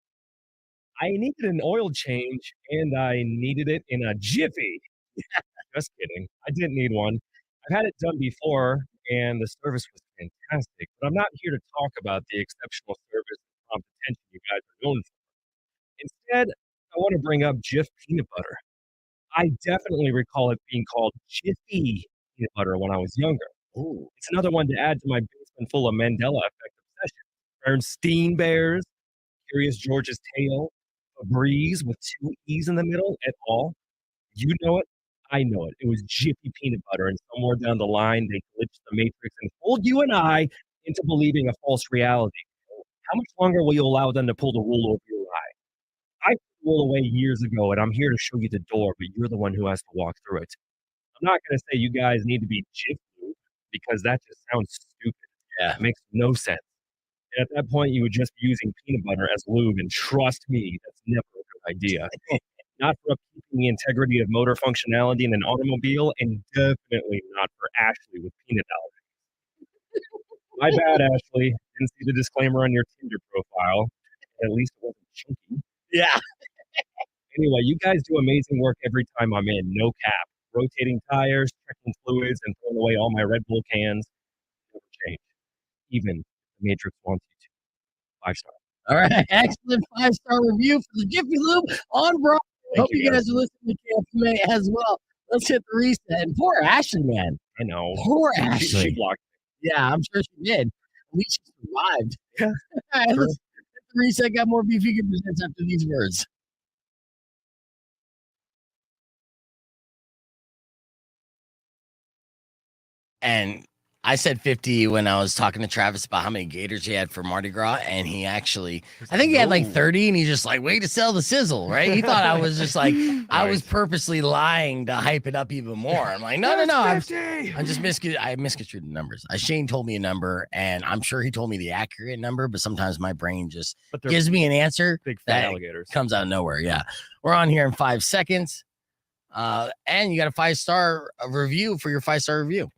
I needed an oil change and I needed it in a jiffy. Just kidding. I didn't need one. I've had it done before and the service was fantastic, but I'm not here to talk about the exceptional service and prompt attention you guys are known for. Instead, I want to bring up Jif peanut butter. I definitely recall it being called Jiffy peanut butter when I was younger. Ooh. It's another one to add to my basement full of Mandela effect obsession. Bernstein Bears, Curious George's Tale, Febreze with 2 E's in the middle at all. You know it. I know it. It was Jiffy peanut butter, and somewhere down the line, they glitched the matrix and fooled you and I into believing a false reality. How much longer will you allow them to pull the wool over your eye? I put the wool away years ago, and I'm here to show you the door, but you're the one who has to walk through it. I'm not going to say you guys need to be Jiffy because that just sounds stupid. Yeah, it makes no sense. And at that point, you would just be using peanut butter as lube, and trust me, that's never a good idea. Not for upkeeping the integrity of motor functionality in an automobile, and definitely not for Ashley with peanut allergies. My bad, Ashley. Didn't see the disclaimer on your Tinder profile. At least it wasn't chunky. Yeah. Anyway, you guys do amazing work every time I'm in. No cap. Rotating tires, checking fluids, and throwing away all my Red Bull cans. Never change. Even if the Matrix wants you to. 5-star. All right. Excellent 5-star review for the Jiffy Lube on Broadway. Hope you guys are listening to KFMA as well. Let's hit the reset. And poor Ashley, man. I know. Poor She Ashley. blocked Yeah, I'm sure she did. At least she survived. Yeah. All right, let's hit the reset. Got more beef you can present after these words. And I said 50 when I was talking to Travis about how many gators he had for Mardi Gras, and he actually, I think he had like 30, and he's just like, way to sell the sizzle, right? He thought I was just like, I was purposely lying to hype it up even more. I'm like, no. I'm just I misconstrued the numbers. Shane told me a number, and I'm sure he told me the accurate number, but sometimes my brain just gives me an answer big fat that alligators. comes out of nowhere. Yeah. We're on here in 5 seconds. And you got a 5-star review for your 5-star review.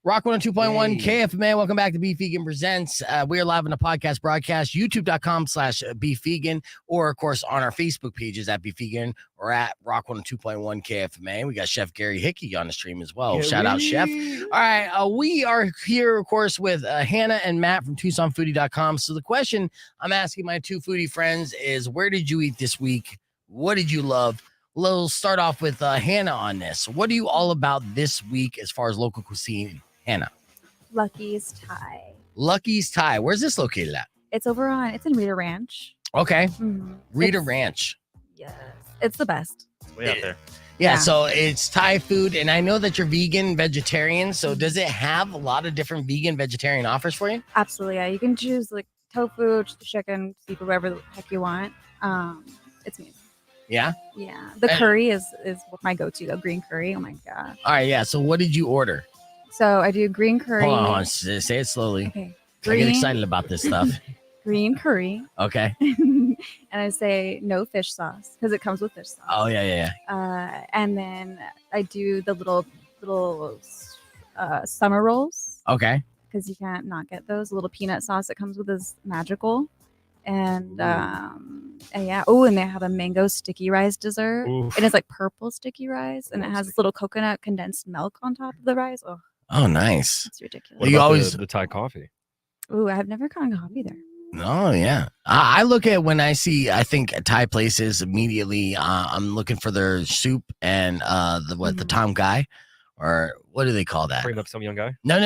Rock 102.1 KFMA. Welcome back to Beef Vegan Presents. We are live on the podcast broadcast, youtube.com/Beef Vegan, or of course on our Facebook pages at Beef Vegan or at Rock 102.1 KFMA. We got Chef Gary Hickey on the stream as well. Shout out, Chef. All right. We are here, of course, with Hannah and Matt from TucsonFoodie.com. So the question I'm asking my two foodie friends is, where did you eat this week? What did you love? We'll start off with Hannah on this. What are you all about this week as far as local cuisine? Hannah. Lucky's Thai. Lucky's Thai. Where's this located at? It's in Rita Ranch. Okay. Mm-hmm. Rita Ranch. Yes. It's the best. It's way out there. Yeah, so it's Thai food, and I know that you're vegan, vegetarian. So does it have a lot of different vegan, vegetarian offers for you? Absolutely. Yeah. You can choose like tofu, chicken, seafood, whatever the heck you want. It's amazing. Yeah? Yeah. The curry is my go-to, the green curry. Oh my God. All right, yeah. So what did you order? So I do green curry. Hold on. Say it slowly. Okay. I get excited about this stuff. Green curry. Okay. And I say no fish sauce because it comes with fish sauce. Oh, yeah. And then I do the little summer rolls. Okay. Because you can't not get those. The little peanut sauce that comes with is magical. And yeah. Oh, and they have a mango sticky rice dessert. Oof. And it's like purple sticky rice. And it has little coconut condensed milk on top of the rice. Oh, nice. It's ridiculous. What You about always the Thai coffee? Ooh, I've never gotten coffee there. Oh, yeah. I look at when I see, I think Thai places immediately, I'm looking for their soup and the Tom Guy, or what do they call that? Bring up some young guy? No.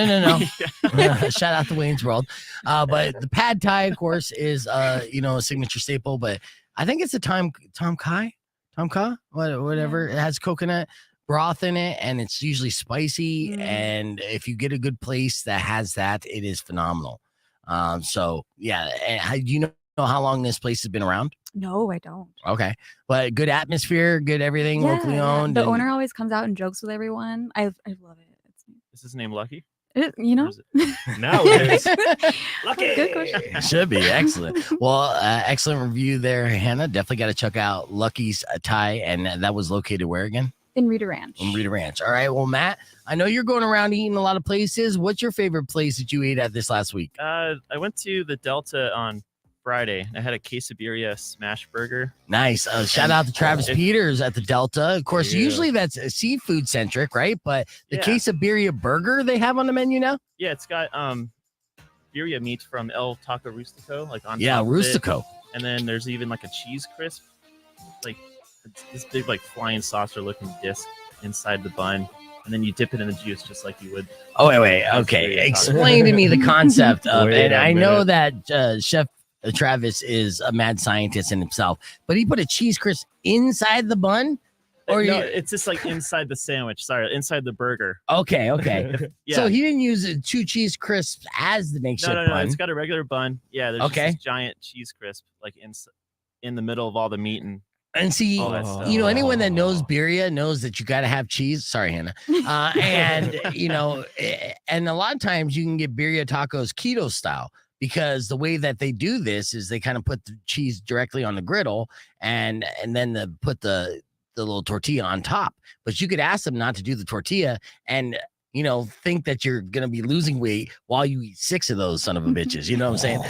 Shout out to Wayne's World. But the pad Thai, of course, is a signature staple. But I think it's a Tom Kha, whatever. It has coconut broth in it, and it's usually spicy. And if you get a good place that has that, it is phenomenal. So yeah. And do you know how long this place has been around? No, I don't. Okay, but good atmosphere, good everything, locally owned. The owner always comes out and jokes with everyone. I love it. Is his name Lucky? You know, Now it is. Lucky. Good question. Should be excellent. Well, excellent review there, Hannah. Definitely got to check out Lucky's Thai, and that was located where again? In Rita Ranch. In Rita Ranch. All right. Well, Matt, I know you're going around eating a lot of places. What's your favorite place that you ate at this last week? I went to the Delta on Friday. I had a quesadilla smash burger. Nice. Shout out to Travis Peters at the Delta. Of course, usually that's seafood centric, right? But the quesadilla burger they have on the menu now? Yeah, it's got birria meat from El Taco Rustico, like on top Rustico. of it. And then there's even like a cheese crisp, like it's this big like flying saucer looking disc inside the bun. And then you dip it in the juice just like you would. Oh, wait. Okay. Explain to me the concept of it. I know that Chef Travis is a mad scientist in himself, but he put a cheese crisp inside the bun? Or no, it's just like inside the sandwich. Sorry, inside the burger. Okay. Yeah. So he didn't use 2 cheese crisps as the makeshift bun. No. It's got a regular bun. Yeah, there's just this giant cheese crisp like in the middle of all the meat and see, anyone that knows birria knows that you got to have cheese. Sorry, Hannah. And and a lot of times you can get birria tacos keto style. Because the way that they do this is they kind of put the cheese directly on the griddle and then put the little tortilla on top. But you could ask them not to do the tortilla and, think that you're going to be losing weight while you eat 6 of those son of a bitches. You know what I'm saying?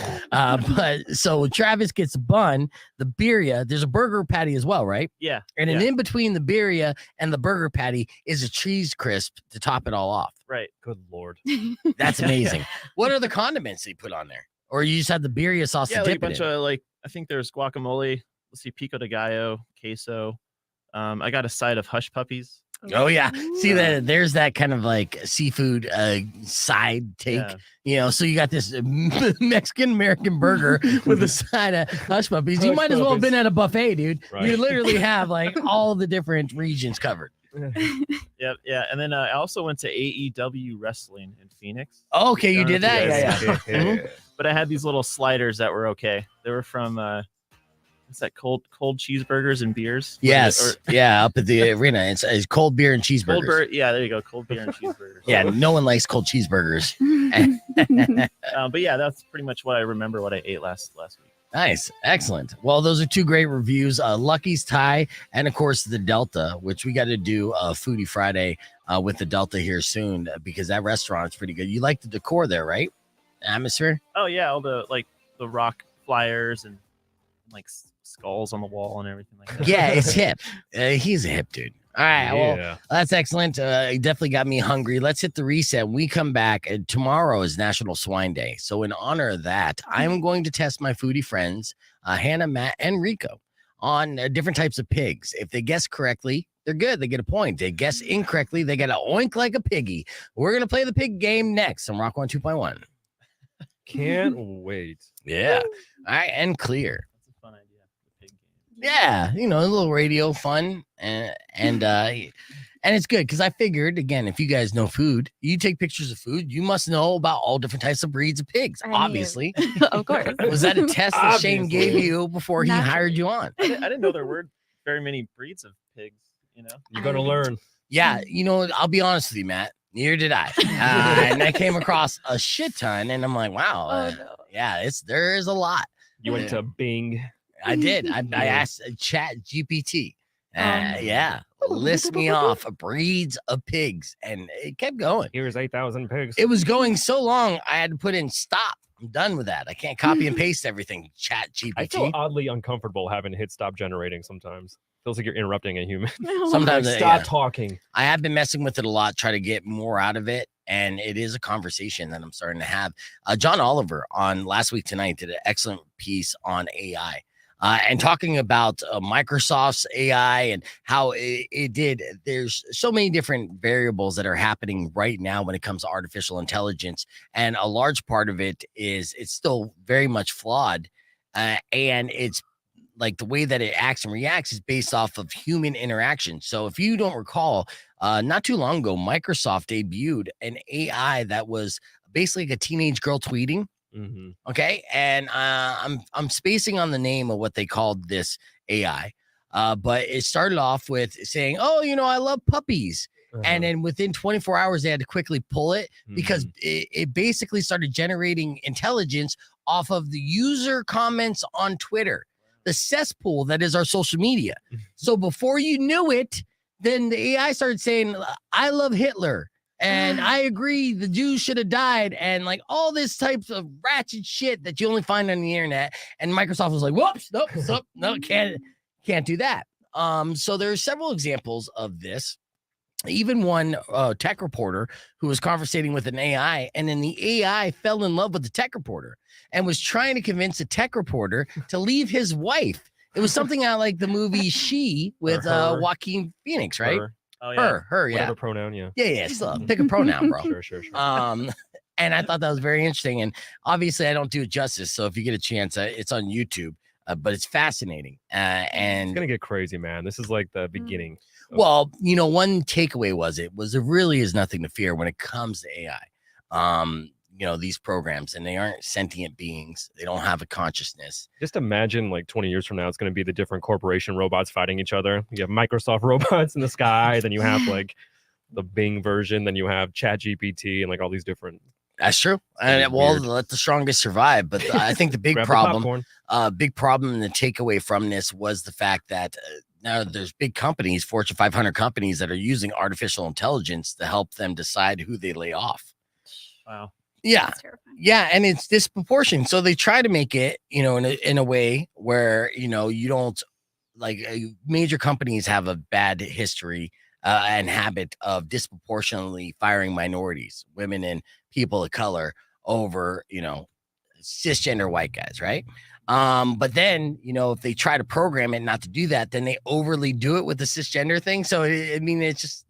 But so Travis gets a bun, the birria, there's a burger patty as well, right? Yeah. And then in between the birria and the burger patty is a cheese crisp to top it all off. Right. Good Lord. That's amazing. What are the condiments they put on there? Or you just had the birria sauce to like dip a bunch it in? of I think there's guacamole. Let's see, pico de gallo, queso. I got a side of hush puppies. Oh yeah, see that there's that kind of like seafood side take, So you got this Mexican American burger with a side of hush puppies. You might as well have been at a buffet, dude. Right. You literally have like all the different regions covered. Yeah. And then I also went to AEW wrestling in Phoenix. Oh, okay, you did that, yeah. But I had these little sliders that were okay. They were from what's that, cold cheeseburgers and beers? Yes, up at the arena. It's cold beer and cheeseburgers. There you go, cold beer and cheeseburgers. Yeah, no one likes cold cheeseburgers. But yeah, that's pretty much what I remember what I ate last week. Nice. Excellent. Well, those are two great reviews. Lucky's Thai and, of course, the Delta, which we got to do a Foodie Friday with the Delta here soon because that restaurant is pretty good. You like the decor there, right? Atmosphere? Oh, yeah. All the rock flyers and like skulls on the wall and everything like that. Yeah, it's hip. He's a hip dude. All right. Yeah. Well, that's excellent. It definitely got me hungry. Let's hit the reset. When we come back, tomorrow is National Swine Day. So in honor of that, I'm going to test my foodie friends, Hannah, Matt, and Rico on different types of pigs. If they guess correctly, they're good. They get a point. They guess incorrectly, they got to oink like a piggy. We're going to play the pig game next on Rock 102.1. Can't wait. Yeah. All right. And clear. That's a fun idea. The pig game. Yeah, a little radio fun, and it's good because I figured again, if you guys know food, you take pictures of food, you must know about all different types of breeds of pigs. I mean, Obviously, of course. was that a test that Shane gave you before he hired you on? I didn't know there were very many breeds of pigs. You're gonna learn. Yeah, I'll be honest with you, Matt. Neither did I, and I came across a shit ton, and I'm like, wow, yeah, there is a lot. You went to Bing. I did. I asked Chat GPT. Yeah, list me off breeds of pigs, and it kept going. Here's 8,000 pigs. It was going so long, I had to put in stop. I'm done with that. I can't copy and paste everything. Chat GPT. I feel oddly uncomfortable having to hit stop generating sometimes. Feels like you're interrupting a human. Sometimes like, stop talking. I have been messing with it a lot, try to get more out of it. And it is a conversation that I'm starting to have. John Oliver on Last Week Tonight did an excellent piece on AI. And talking about Microsoft's AI and how it did, there's so many different variables that are happening right now when it comes to artificial intelligence. And a large part of it is it's still very much flawed. And it's like the way that it acts and reacts is based off of human interaction. So if you don't recall, not too long ago, Microsoft debuted an AI that was basically like a teenage girl tweeting. Mm-hmm. Okay. And I'm spacing on the name of what they called this AI. But it started off with saying, oh, I love puppies. Uh-huh. And then within 24 hours, they had to quickly pull it because it basically started generating intelligence off of the user comments on Twitter, the cesspool that is our social media. So before you knew it, then the AI started saying, I love Hitler. And I agree, the Jews should have died, and like all this types of ratchet shit that you only find on the internet. And Microsoft was like, whoops, nope, no, can't do that. So there are several examples of this. Even one tech reporter who was conversating with an AI, and then the AI fell in love with the tech reporter and was trying to convince the tech reporter to leave his wife. It was something out like the movie She with Joaquin Phoenix, right? Oh, yeah. Her, yeah. Whatever pronoun, yeah. Yeah. So pick a pronoun, bro. Sure. And I thought that was very interesting. And obviously, I don't do it justice. So if you get a chance, it's on YouTube. But it's fascinating. And it's gonna get crazy, man. This is like the beginning. Well, one takeaway was there really is nothing to fear when it comes to AI. These programs, and they aren't sentient beings. They don't have a consciousness. Just imagine like 20 years from now, it's going to be the different corporation robots fighting each other. You have Microsoft robots in the sky, then you have like the Bing version, then you have Chat GPT and like all these different. That's true. And let the strongest survive. But I think the big problem, and the takeaway from this was the fact that now there's big companies, Fortune 500 companies that are using artificial intelligence to help them decide who they lay off. Wow. Yeah, and it's disproportionate. So they try to make it, in a way where you don't major companies have a bad history and habit of disproportionately firing minorities, women, and people of color over cisgender white guys, right? But then if they try to program it not to do that, then they overly do it with the cisgender thing. So it's just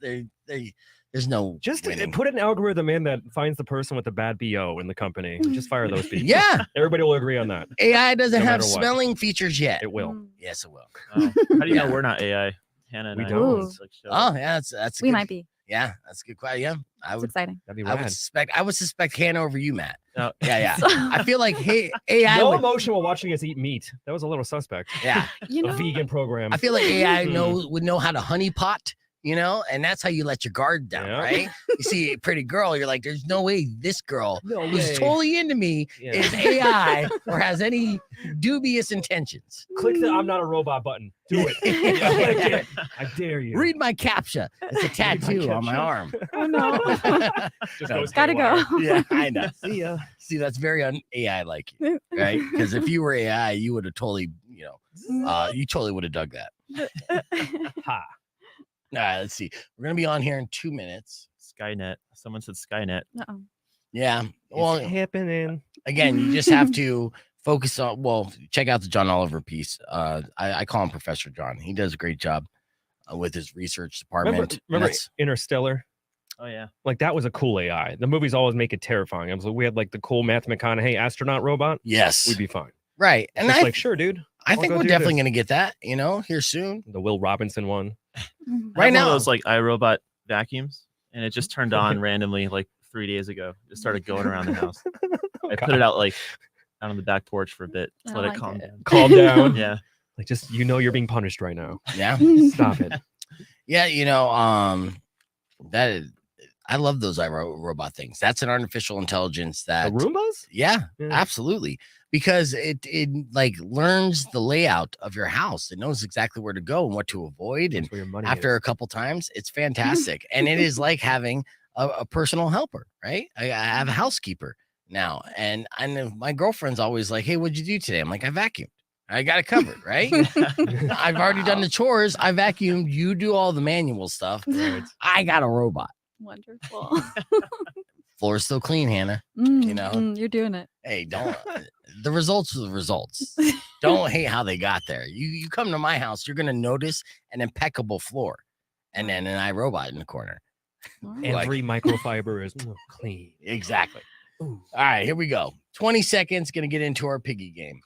there's no just winning. Put an algorithm in that finds the person with the bad BO in the company. Just fire those people. Yeah. Everybody will agree on that. AI doesn't have smelling features yet. It will. Yes, it will. How do you know we're not AI? Hannah and we I don't. Oh, yeah, that's we might be. Yeah, that's a good question. Yeah. It's exciting. That'd be rad. I would suspect Hannah over you, Matt. Oh. Yeah. I feel like AI no emotion while watching us eat meat. That was a little suspect. Yeah. A vegan program. I feel like AI would know how to honeypot you know, and that's how you let your guard down, Yeah. right? You see a pretty girl, you're like, there's no way this girl No who's way. totally into me Yeah. is AI or has any dubious intentions. Click the I'm not a robot button. Do it. Click it. I dare you. Read my captcha. It's a tattoo on my captcha. arm. Oh no. Just No, goes Gotta haywire. go. Yeah, I know. See ya. See, that's very AI like you, right? Because if you were AI, you would have totally, you know, you totally would have dug that. Ha. All right, let's see. We're gonna be on here in 2 minutes. Skynet. Someone said Skynet. Uh-oh. Yeah. Well, It's happening. again, you just have to focus on. Well, check out the John Oliver piece. I call him Professor John. He does a great job with his research department. And Remember that's- Interstellar? Oh yeah. Like that was a cool AI. The movies always make it terrifying. I was like, we had like the cool Matthew McConaughey astronaut robot. yes, We'd be fine. right. And Just I, like, sure, dude. I I'll think go we're do definitely this. gonna get that. You know, here soon. The Will Robinson one. Mhm. Right I have one now. of those like iRobot vacuums, and it just turned on randomly like 3 days ago. It started going around the house. I put it out like out on the back porch for a bit to I let like it calm it. down. Calm down. Yeah. Like just you're being punished right now. Yeah. Stop it. Yeah, you know, that is, I love those robot things. That's an artificial intelligence The that Roombas? yeah, Yeah. absolutely. Because it like learns the layout of your house. It knows exactly where to go and what to avoid. And That's where your money after is. a couple times, it's fantastic. And it is like having a personal helper, right? I have a housekeeper now. And my girlfriend's always like, hey, what'd you do today? I'm like, I vacuumed. I got it covered, right? I've already done the chores. I vacuumed. You do all the manual stuff. Right. I got a robot. Wonderful. Floor's still clean, Hannah. You know? you're doing it. Hey, don't. The results are the results. Don't hate how they got there. You come to my house, you're gonna notice an impeccable floor, and then an iRobot in the corner. Wow. Like- Every microfiber is clean. Exactly. All right, here we go. 20 seconds. Gonna get into our piggy game.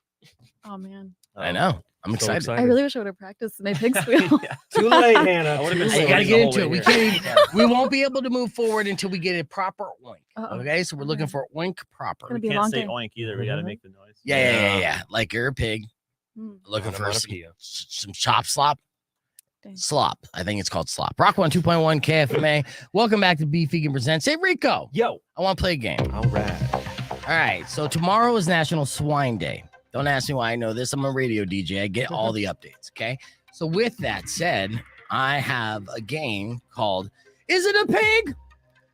Oh man. I know. I'm So excited. I really wish I would have practiced my pig squeal. Too late, Hannah. I would've been Hey, you sweating gotta the get whole into it. way We here. can't. We won't be able to move forward until we get a proper oink. Uh-oh. Okay, so we're looking Okay. for oink proper. Gonna We be a can't long say day. oink either. We got to make the noise. Yeah. Like you're a pig Mm. looking for Onomatopoeia. some chop slop. Dang. Slop. I think it's called slop. Rock 1 2.1 KFMA. Welcome back to Beef Vegan Presents. Hey, Rico. Yo. I want to play a game. All right. All right. So tomorrow is National Swine Day. Don't ask me why I know this. I'm a radio DJ. I get all the updates. Okay. So with that said, I have a game called Is It a Pig?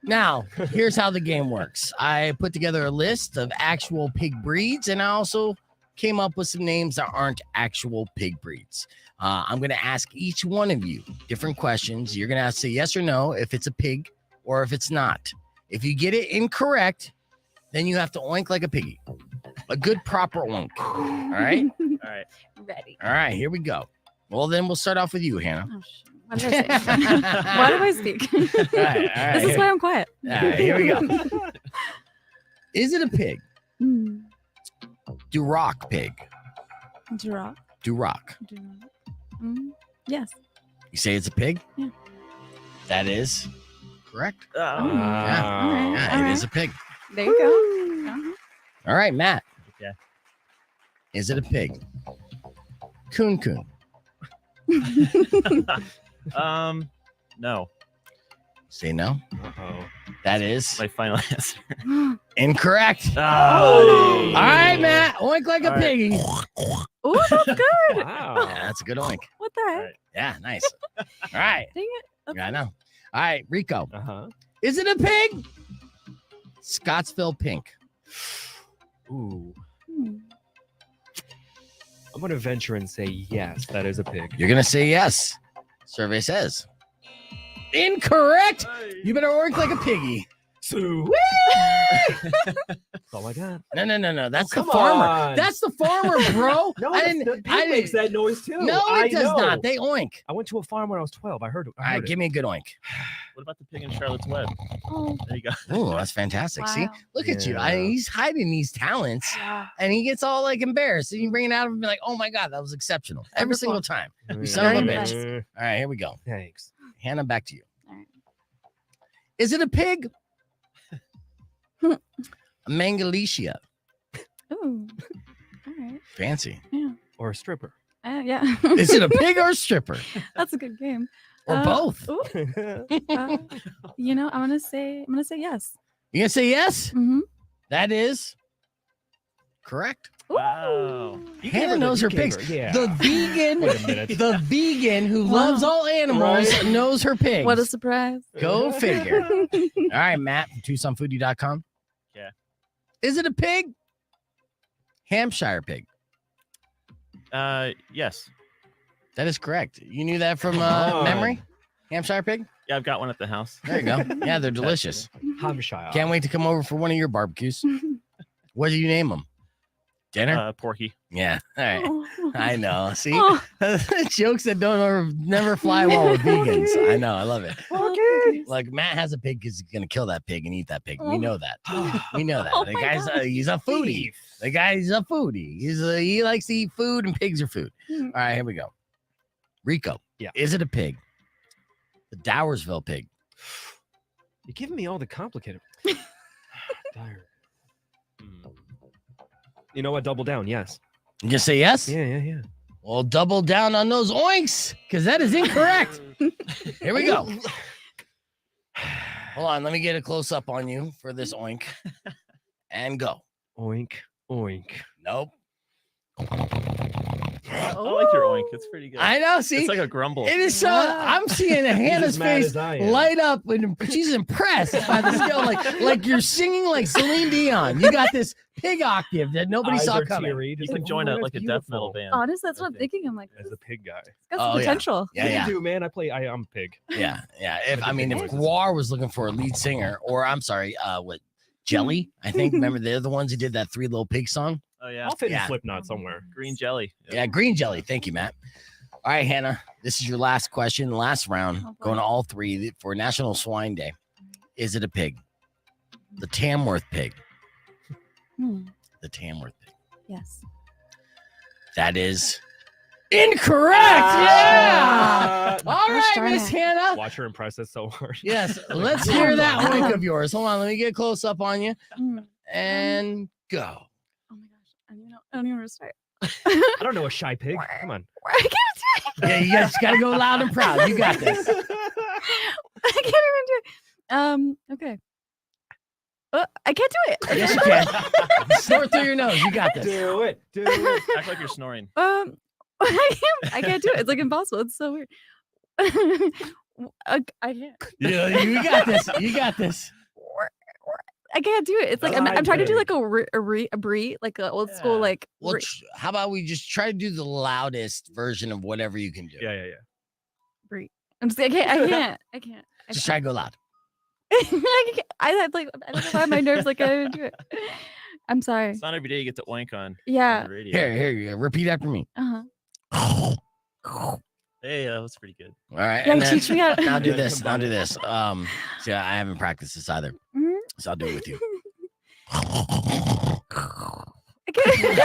Now, here's how the game works. I put together a list of actual pig breeds, and I also came up with some names that aren't actual pig breeds. I'm going to ask each one of you different questions. You're going to have to say yes or no if it's a pig or if it's not. If you get it incorrect, then you have to oink like a piggy. A good proper oink. All right? All right. Ready. All right, here we go. Well, then we'll start off with you, Hannah. Oh, shit. What did I say? Why do I speak? All right. This is why I'm quiet. All right, here we go. Is it a pig? Mm. Duroc pig. Giraffe. Duroc. Yes. You say it's a pig? Yeah. That is correct. Oh. Alright. Yeah, it is a pig. There you go. Uh-huh. All right, Matt. Okay. Is it a pig? Coon coon. No. Say no. Uh-oh. That is My final answer. incorrect. Oh. All right, Matt. Oink like a All right. piggy. Oh, that's good. Wow. Yeah, that's a good oink. What the heck? All right. Yeah, nice. All right. Dang it. That's Yeah, I know. All right, Rico. Uh-huh. Is it a pig? Scottsville pink. Ooh. Hmm. I'm going to venture and say yes, that is a pig. You're going to say yes. Survey says. Incorrect. You better work like a piggy. Sue. That's all I got. No. That's the come farmer. on. That's the farmer, bro. No, I the didn't. pig I didn't. makes that noise too. No, I it does know. not. They oink. I went to a farm when I was 12. I heard it. All right, give me a good oink. What about the pig in Charlotte's Web? Oh, There you go. Oh, that's fantastic. See, wow. look at you. Yeah. He's hiding these talents, Yeah. and he gets all like embarrassed. And you bring it out of him, and be like, "Oh my god, that was exceptional every Wonderful. single time." You son of a bitch. All right, here we go. Thanks. Hannah, back to you. All right. Is it a pig? A Mangalicia. Ooh. All right. Fancy. Or a stripper. Yeah. Is it a pig or a stripper? That's a good game. or both. Ooh, I'm gonna say yes. You gonna say yes? Mm-hmm. That is correct. Wow. Hannah knows her pigs. Yeah. The vegan, Wait a minute. the vegan who loves all animals knows her pigs. What a surprise. Go figure. All right, Matt from TucsonFoodie.com. Yeah. Is it a pig? Hampshire pig. Yes. That is correct. You knew that from on. memory? Hampshire pig? Yeah, I've got one at the house. There you go. Yeah, they're delicious. Hampshire. Can't wait to come over for one of your barbecues. What do you name them? Dinner? Porky. Yeah. All right. Oh. I know. See? Oh. Jokes that never fly well with vegans. I know. I love it. Okay. Like Matt has a pig because he's gonna kill that pig and eat that pig. We Oh. know that. We know that. Oh The my guy's God. he's a foodie. The guy's a foodie. He likes to eat food and pigs are food. Hmm. All right, here we go. Rico. Yeah. Is it a pig? The Dowersville pig. You're giving me all the complicated. Dire. You know what? Double down. Yes. You just say yes? Yeah. Well, double down on those oinks because that is incorrect. Here we go. Hold on, let me get a close up on you for this oink. And go. Oink, oink. Nope. I like your oink. It's pretty good. I know. See, It's like a grumble. it is so. I'm seeing Hannah's as mad face as I am. light up, and she's impressed by the skill. Like you're singing like Celine Dion. You got this pig octave that nobody Eyes saw are coming. teary, You just can like, join oh, a that's like a death metal beautiful. band. Honestly, that's what I'm I think. thinking. I'm like, As a pig guy. it's got Oh, some yeah. potential. Yeah, yeah, You do, man. I'm a pig. yeah. If Voices. Guar was looking for a lead singer, or I'm sorry, what Jelly? I think. Remember, they're the ones who did that Three Little Pig song. Oh yeah. I'll fit Yeah. in Slipknot somewhere. Green jelly. Yeah, green jelly. Thank you, Matt. All right, Hannah. This is your last question, last round. Oh, boy. Going to all three for National Swine Day. Is it a pig? The Tamworth pig. Hmm. The Tamworth pig. Yes. That is incorrect. Yeah. All right, darn Miss it. Hannah. Watch her impress us so hard. Yes. Let's hear that oink of yours. Hold on. Let me get close up on you Mm. and go. Oh my gosh. I don't even know where to start. I don't know a shy pig. Come on. I can't do it. Yeah, you guys got to go loud and proud. You got this. I can't even do it. Okay. I can't do it. Yes, you can. Snort through your nose. You got this. Do it. Do it. Act like you're snoring. I can't do it. It's like impossible. It's so weird. I can't. Yeah, you got this. You got this. I can't do it. It's like I'm trying to do like a brie, like an old school Yeah. like. Well, how about we just try to do the loudest version of whatever you can do? Yeah. Brie. I'm just. I can't. Just try to go loud. I don't know why my nerves like I didn't do it. I'm sorry. It's not every day you get to oink on Yeah. the radio. Here you go. Repeat after me. Uh-huh. Hey, that was pretty good. All right. Yeah, and then- teach me how. Now do this. Now do this. See, I haven't practiced this either, Mhm. so I'll do it with you. I can't.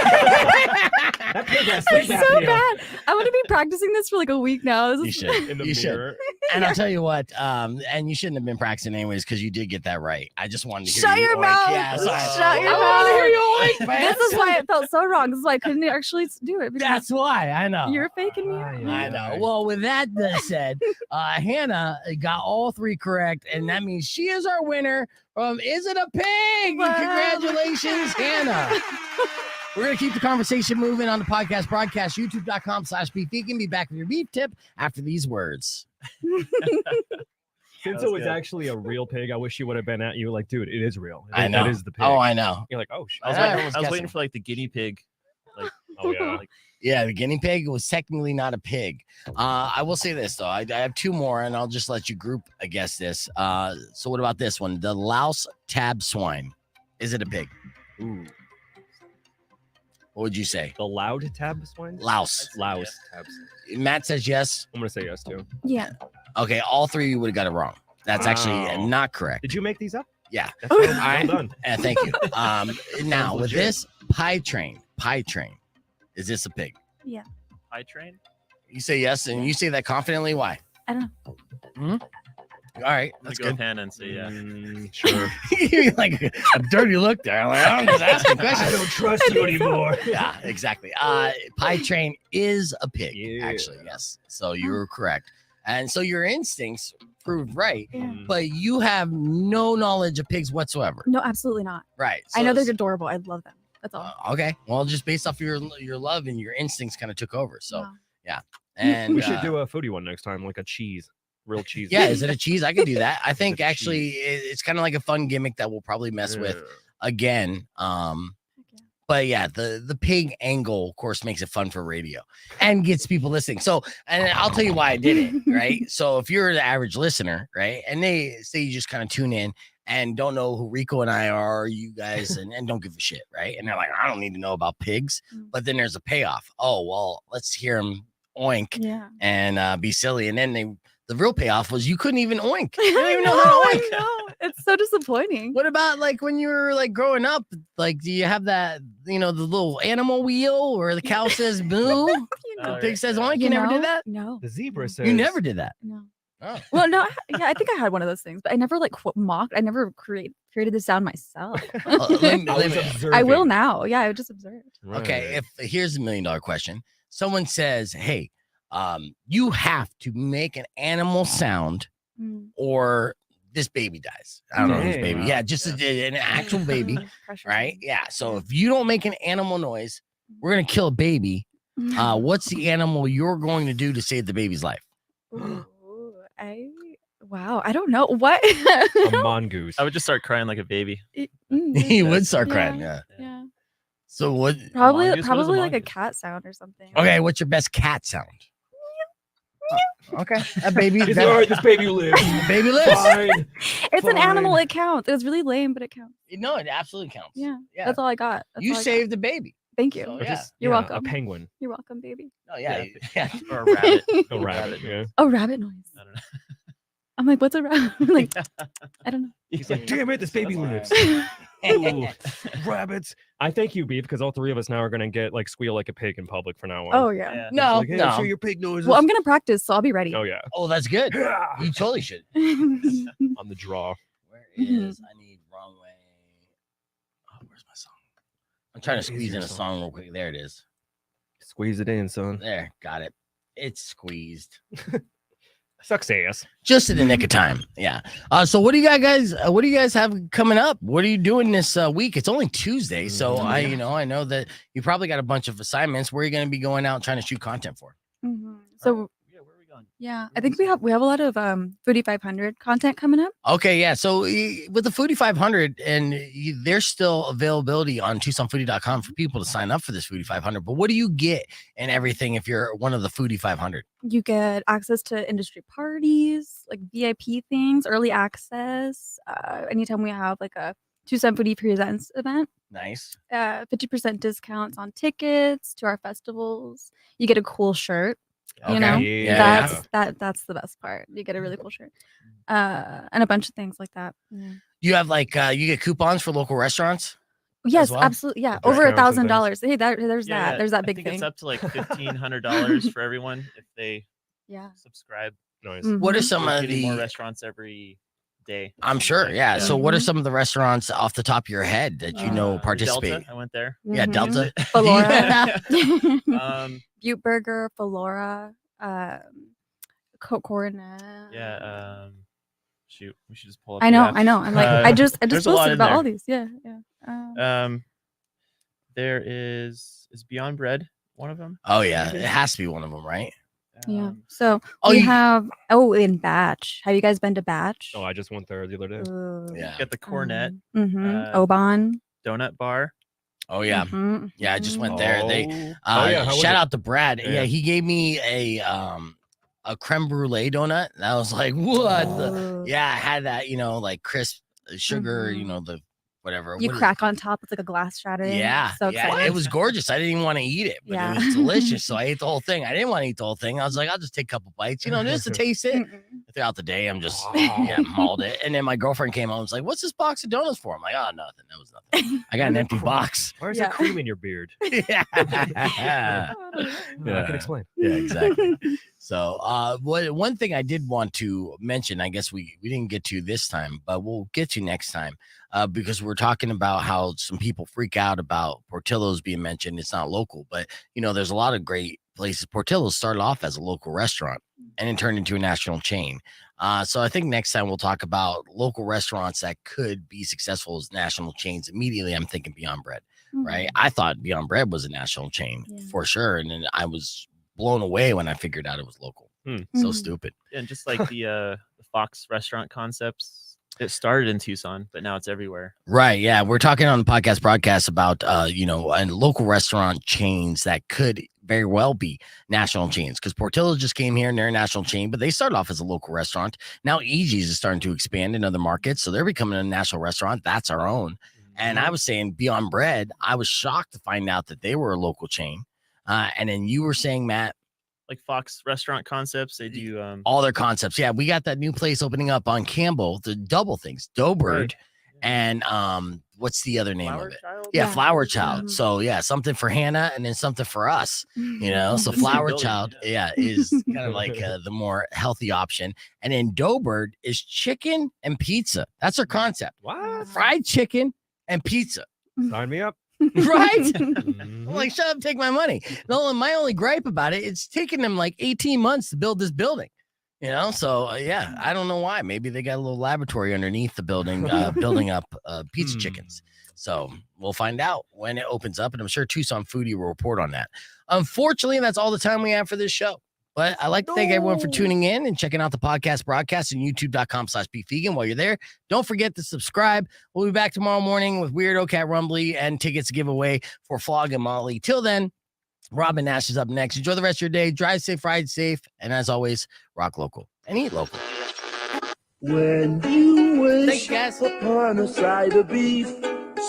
That pig has It's sleep so apnea. bad. I want to be practicing this for like a week now. This You is- should. In the You should. mirror. And I'll tell you what. And you shouldn't have been practicing anyways because you did get that right. I just wanted to hear Shut you your oink. mouth. Yeah, sorry. Shut your I wanna hear mouth. you oink, man. This is why it felt so wrong. This is why I couldn't actually do it. Because That's why. I know. you're faking me. I know. Well, with that said, Hannah got all three correct, and that means she is our winner from Is It a Pig? Wow. Congratulations, Hannah. We're going to keep the conversation moving on the podcast broadcast, youtube.com/beefvegan. Be back with your beef tip after these words. Since That it was was good. actually a real pig, I wish you would have been at you like, dude, it is real. I know. That is the pig. Oh, I know. You're like, oh, shit. I was, I waiting, was I was guessing. waiting for like the guinea pig. Like, Oh, yeah. Yeah, the guinea pig was technically not a pig. I will say this, though. I have two more, and I'll just let you group, I guess, this. So what about this one? The louse tab swine. Is it a pig? Ooh. What would you say? The loud tab swine? Louse. Louse tabs. Matt says yes. I'm going to say yes, too. Yeah. Okay, all three would have got it wrong. That's actually Wow. not correct. Did you make these up? Yeah. That's well, All right. well done. Thank you. Now with legit. this pie train, is this a pig? high train. You say yes, and you say that confidently. Why? I don't know. All right, Let's that's go with good. Hannah and say yeah. Sure. You're like a dirty look there. I'm like, I'm just asking questions. don't trust you anymore. Yeah, exactly. Pie train is a pig. Yeah. Actually, yes. So you're correct. And so your instincts proved right, Yeah. but you have no knowledge of pigs whatsoever. No, absolutely not. Right. I know So- they're adorable. I love them. That's all. Okay. Well, just based off your love and your instincts kind of took over. So Wow. yeah. And We should do a foodie one next time, like a cheese, real cheese. yeah, is it a cheese? I could do that. I think it a actually it's kind of like a fun gimmick that we'll probably mess with again. But yeah, the pig angle, of course, makes it fun for radio and gets people listening. So, and I'll tell you why I did it, right? So if you're the average listener, right, and they say you just kind of tune in and don't know who Rico and I are, you guys, and don't give a shit, right? And they're like, I don't need to know about pigs. But then there's a payoff. Oh, well, let's hear them oink and be silly. And then the real payoff was you couldn't even oink. You don't even know how to oink. I know. It's so disappointing. What about like when you were like growing up? Like, do you have that, the little animal wheel where the cow says boo? The pig says oink? You never did that? No. The zebra says You never did that? No. Oh. Well, no, I think I had one of those things, but I never like mocked. I never created the sound myself. I will now. Yeah, I just observed. Okay, here's $1 million question. Someone says, hey, you have to make an animal sound or this baby dies. I don't know whose baby. Yeah, just an actual baby, right? Yeah. So if you don't make an animal noise, we're gonna kill a baby. What's the animal you're going to do to save the baby's life? Wow, I don't know what. A mongoose. I would just start crying like a baby. He would start crying. Yeah. So what? Probably Mongoose? What is a like a mongoose? cat sound or something. Okay, what's your best cat sound? Okay, that baby. It's all right, this baby lives. Baby lives. Fine. It's an animal. It counts. It was really lame, but it counts. No, it absolutely counts. Yeah, Yeah. that's all I got. That's You all I got. saved the baby. Thank you. So, Or yeah. just- You're yeah, welcome. A penguin. You're welcome, baby. Oh yeah. Yeah. Yeah. Or a rabbit. A rabbit. Yeah. Oh, rabbit noise. I don't know. I'm like, what's a rabbit? I'm like, I don't know. He's like, damn it, this baby lives. Ooh, rabbits. I thank you, Beef, because all three of us now are gonna get like squeal like a pig in public from now on. Oh yeah. Yeah. No, Like, hey, no. show your pig noises. Well, I'm gonna practice, so I'll be ready. Oh yeah, Oh, that's good. Yeah. You totally should. on the draw. Where is I need wrong way? Oh, where's my song? I'm trying to Where is squeeze your in a song real quick. There it is. Squeeze it in, son. There, got it. It's squeezed. Success. Just in the nick of time. Yeah. So what do you guys have coming up? What are you doing this week? It's only Tuesday, so I know that you probably got a bunch of assignments. Where are you going to be going out and trying to shoot content for? So Yeah, where are we going? yeah, I think we have a lot of Foodie 500 content coming up. Okay, yeah. So with the Foodie 500, and there's still availability on TucsonFoodie.com for people to sign up for this Foodie 500. But what do you get and everything if you're one of the Foodie 500? You get access to industry parties, like VIP things, early access. Anytime we have like a Tucson Foodie Presents event, Nice. 50% discounts on tickets to our festivals. You get a cool shirt. You know, Yeah. that's the best part. You get a really cool shirt, and a bunch of things like that. Yeah. You have like you get coupons for local restaurants. Yes, well? absolutely. Yeah, For over discounts and $1,000. Hey, there's Yeah, that. There's that I big think thing. it's up to like $1,500 for everyone if they Yeah. subscribe. Nice. What are Mhm. some We're of getting more the? restaurants every day. I'm sure. Yeah. So what are Mhm. some of the restaurants off the top of your head that you know Delta, participate? I went there. Yeah, Mhm. Delta. Falora, Um, Butte Burger, Falora, Coronet. yeah. Shoot, we should just pull up. I the know, app. I know. I'm like, I just there's a lot posted in about there. all these. Yeah, yeah. There is Beyond Bread one of them. Oh yeah, it has to be one of them, right? Yeah. So Oh, we you- have in Batch. Have you guys been to Batch? Oh, I just went there the other day. Yeah. Get the Cornet Mm-hmm. Uh, Oban. Donut Bar. Oh yeah. Mhm. Yeah, I just went there. They Oh, yeah, how was shout it? out to Brad. Yeah. Yeah. He gave me a creme brulee donut. And I was like, what? Ooh. Yeah, I had that, like crisp sugar, Mhm. the whatever. You what is crack on top with like a glass shattering. Yeah, So yeah, excited. it was gorgeous. I didn't even want to eat it, but Yeah. it was delicious. So I ate the whole thing. I didn't want to eat the whole thing. I was like, I'll just take a couple bites, just to taste it. Mm-mm. Throughout the day, I'm just Wow. mauled it. And then my girlfriend came home and was like, "What's this box of donuts for?" I'm like, "Oh, nothing. That was nothing. I got an empty box." Where's Yeah. that cream in your beard? Yeah. I Yeah. can explain. Yeah, exactly. So, one thing I did want to mention, I guess we didn't get to this time, but we'll get to next time, because we're talking about how some people freak out about Portillo's being mentioned. It's not local, but there's a lot of great places. Portillo's started off as a local restaurant and then turned into a national chain. So I think next time we'll talk about local restaurants that could be successful as national chains. Immediately, I'm thinking Beyond Bread, right? I thought Beyond Bread was a national chain for sure. And then I was blown away when I figured out it was local. So stupid. And just like the Fox restaurant concepts, it started in Tucson, but now it's everywhere. Right. Yeah. We're talking on the podcast broadcast about, and local restaurant chains that could very well be national chains, because Portillo's just came here and they're a national chain, but they started off as a local restaurant. Now EG's is starting to expand in other markets. So they're becoming a national restaurant. That's our own. And I was saying Beyond Bread, I was shocked to find out that they were a local chain. And then you were saying, Matt, like Fox restaurant concepts, they do all their concepts. Yeah, we got that new place opening up on Campbell, the double things, Doughbird, and what's the other name of it? Child? Yeah, Flower Child. So yeah, something for Hannah and then something for us, So Flower Child, is kind of like the more healthy option. And then Doughbird is chicken and pizza. That's their concept. What? Fried chicken and pizza. Sign me up. Right? I'm like, shut up, take my money. No, my only gripe about it, it's taken them like 18 months to build this building. So I don't know why. Maybe they got a little laboratory underneath the building, building up pizza chickens. So we'll find out when it opens up, and I'm sure Tucson Foodie will report on that. Unfortunately, that's all the time we have for this show. But I'd like to thank everyone for tuning in and checking out the podcast broadcast on youtube.com/beefvegan. While you're there, don't forget to subscribe. We'll be back tomorrow morning with Weirdo Cat Rumbly and tickets to give away for Flog and Molly. Till then, Robin Nash is up next. Enjoy the rest of your day. Drive safe, ride safe. And as always, rock local and eat local. When you wish guys. upon a side of beef,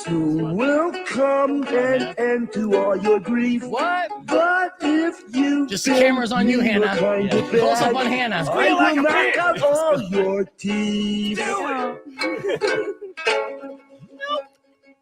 soon will come an end to all your grief. What? But if you just the camera's on you, Hannah. Close up on Hannah. I will knock out all your teeth. Do it.